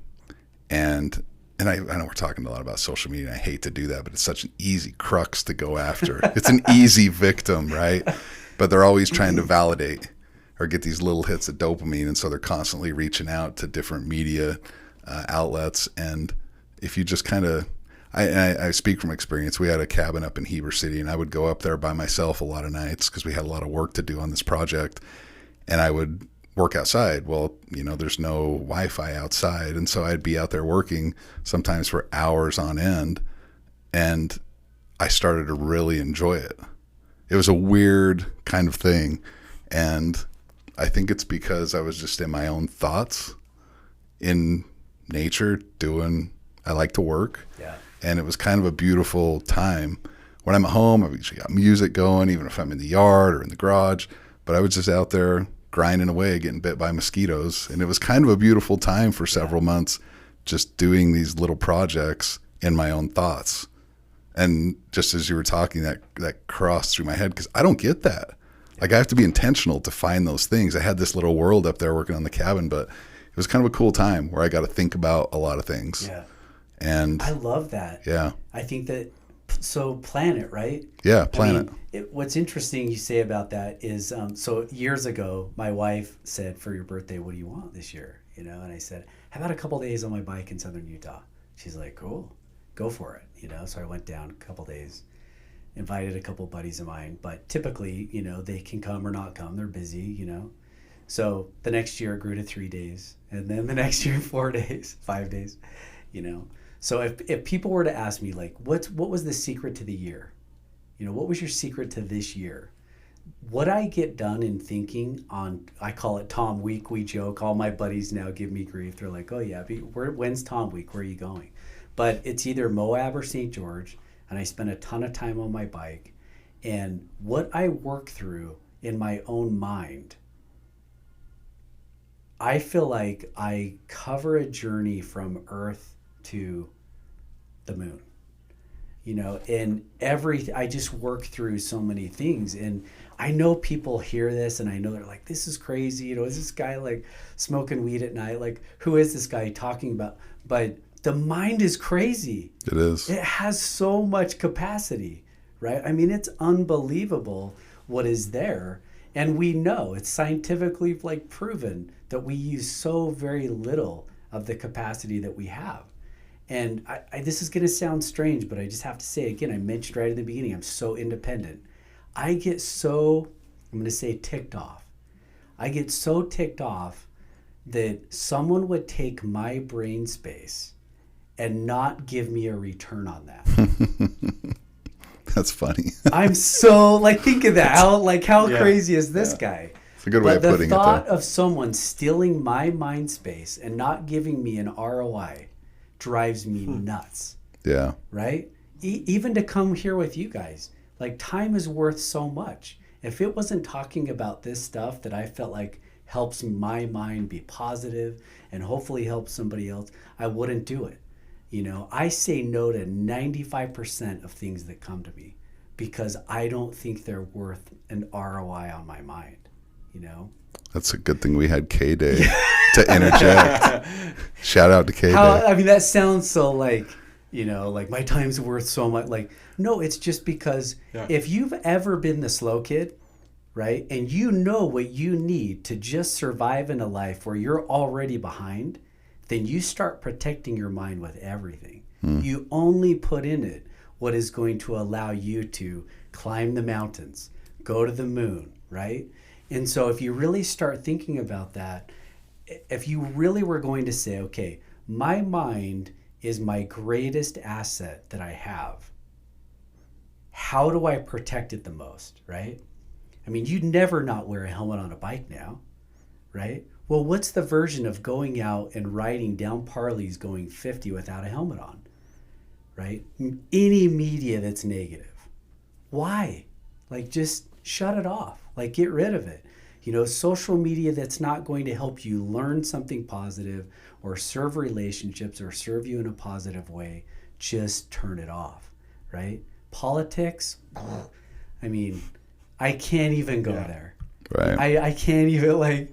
and I know we're talking a lot about social media, and I hate to do that, but it's such an easy crux to go after. It's an easy victim, right? But they're always trying to validate, or get these little hits of dopamine. And so they're constantly reaching out to different media outlets. And if you just kind of, I speak from experience. We had a cabin up in Heber City, and I would go up there by myself a lot of nights because we had a lot of work to do on this project. And I would work outside. Well, there's no Wi-Fi outside. And so I'd be out there working sometimes for hours on end. And I started to really enjoy it. It was a weird kind of thing. And I think it's because I was just in my own thoughts in nature I like to work.
Yeah.
And it was kind of a beautiful time. When I'm at home, I've usually got music going, even if I'm in the yard or in the garage. But I was just out there grinding away, getting bit by mosquitoes. And it was kind of a beautiful time for several months, just doing these little projects in my own thoughts. And just as you were talking, that crossed through my head, because I don't get that. Like, I have to be intentional to find those things. I had this little world up there working on the cabin, but it was kind of a cool time where I got to think about a lot of things.
Yeah.
And
I love that.
Yeah.
I think that, so plan it, right?
Yeah, plan it.
What's interesting you say about that is, so years ago, my wife said, for your birthday, what do you want this year? And I said, how about a couple days on my bike in southern Utah? She's like, cool, go for it. So I went down a couple days, invited a couple buddies of mine, but typically, they can come or not come. They're busy, So the next year it grew to 3 days, and then the next year 4 days, 5 days, So if people were to ask me, like, what was the secret to the year? What was your secret to this year? What I get done in thinking on, I call it Tom Week, we joke. All my buddies now give me grief. They're like, oh yeah, when's Tom Week? Where are you going? But it's either Moab or St. George, and I spend a ton of time on my bike. And what I work through in my own mind, I feel like I cover a journey from Earth to the moon, and I just work through so many things. And I know people hear this and I know they're like, this is crazy. Is this guy like smoking weed at night? Like, who is this guy talking about? But the mind is crazy.
It is.
It has so much capacity, right? I mean, it's unbelievable what is there. And we know it's scientifically proven that we use so very little of the capacity that we have. And this is going to sound strange, but I just have to say again, I mentioned right at the beginning, I'm so independent. I get so, I'm going to say ticked off. I get so ticked off that someone would take my brain space and not give me a return on that.
That's funny.
I'm so, think of that. How crazy is this guy?
It's a good way of putting it, though.
The thought of someone stealing my mind space and not giving me an ROI drives me nuts.
Yeah.
Right? Even to come here with you guys, time is worth so much. If it wasn't talking about this stuff that I felt like helps my mind be positive and hopefully helps somebody else, I wouldn't do it. I say no to 95% of things that come to me because I don't think they're worth an ROI on my mind, That's
a good thing we had K-Day to interject. Shout out to K-Day.
I mean, that sounds so my time's worth so much. No, it's just because if you've ever been the slow kid, right, and what you need to just survive in a life where you're already behind, then you start protecting your mind with everything. You only put in it what is going to allow you to climb the mountains, go to the moon, right? And so if you really start thinking about that, if you really were going to say, okay, my mind is my greatest asset that I have, how do I protect it the most, right? I mean, you'd never not wear a helmet on a bike now, right? Well, what's the version of going out and riding down Parleys going 50 without a helmet on, right? Any media that's negative. Why? Just shut it off. Get rid of it. Social media that's not going to help you learn something positive or serve relationships or serve you in a positive way, just turn it off, right? Politics, I mean, I can't even go there.
Right.
I can't even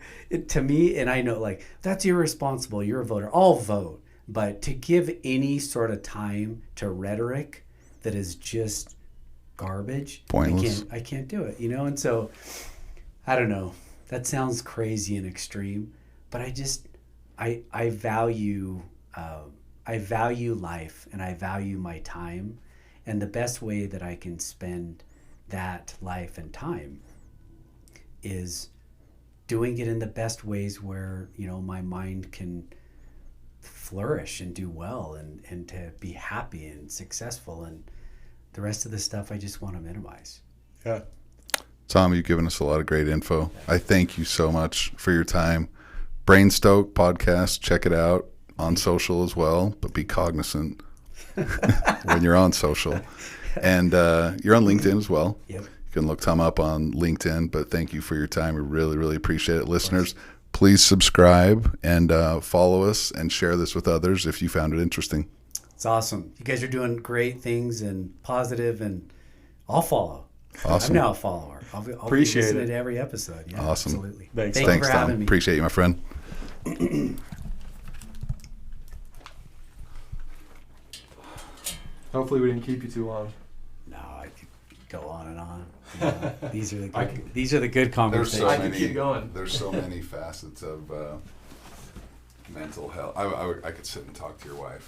to me, and I know that's irresponsible. You're a voter. I'll vote. But to give any sort of time to rhetoric that is just garbage,
pointless.
I can't do it, And so I don't know. That sounds crazy and extreme, but I value life, and I value my time, and the best way that I can spend that life and time is doing it in the best ways where, you know, my mind can flourish and do well, and to be happy and successful, and the rest of the stuff I just want to minimize.
Yeah.
Tom, you've given us a lot of great info. I thank you so much for your time. Brainstoke podcast, check it out on social as well, but be cognizant when you're on social. And you're on LinkedIn as well.
Yep.
You can look Tom up on LinkedIn, but thank you for your time. We really, really appreciate it. Listeners, please subscribe and follow us and share this with others if you found it interesting.
It's awesome. You guys are doing great things and positive, and I'll follow.
Awesome.
I'm now a follower. I'll
Appreciate
be listening
it.
to every episode. Yeah,
Awesome.
Absolutely.
Thanks.
Thank you
Thanks,
for
Tom.
having me.
Appreciate you, my friend.
Hopefully we didn't keep you too long.
No, I could go on and on. You know, these are the good conversations.
I could keep going.
There's so many facets of mental health. I could sit and talk to your wife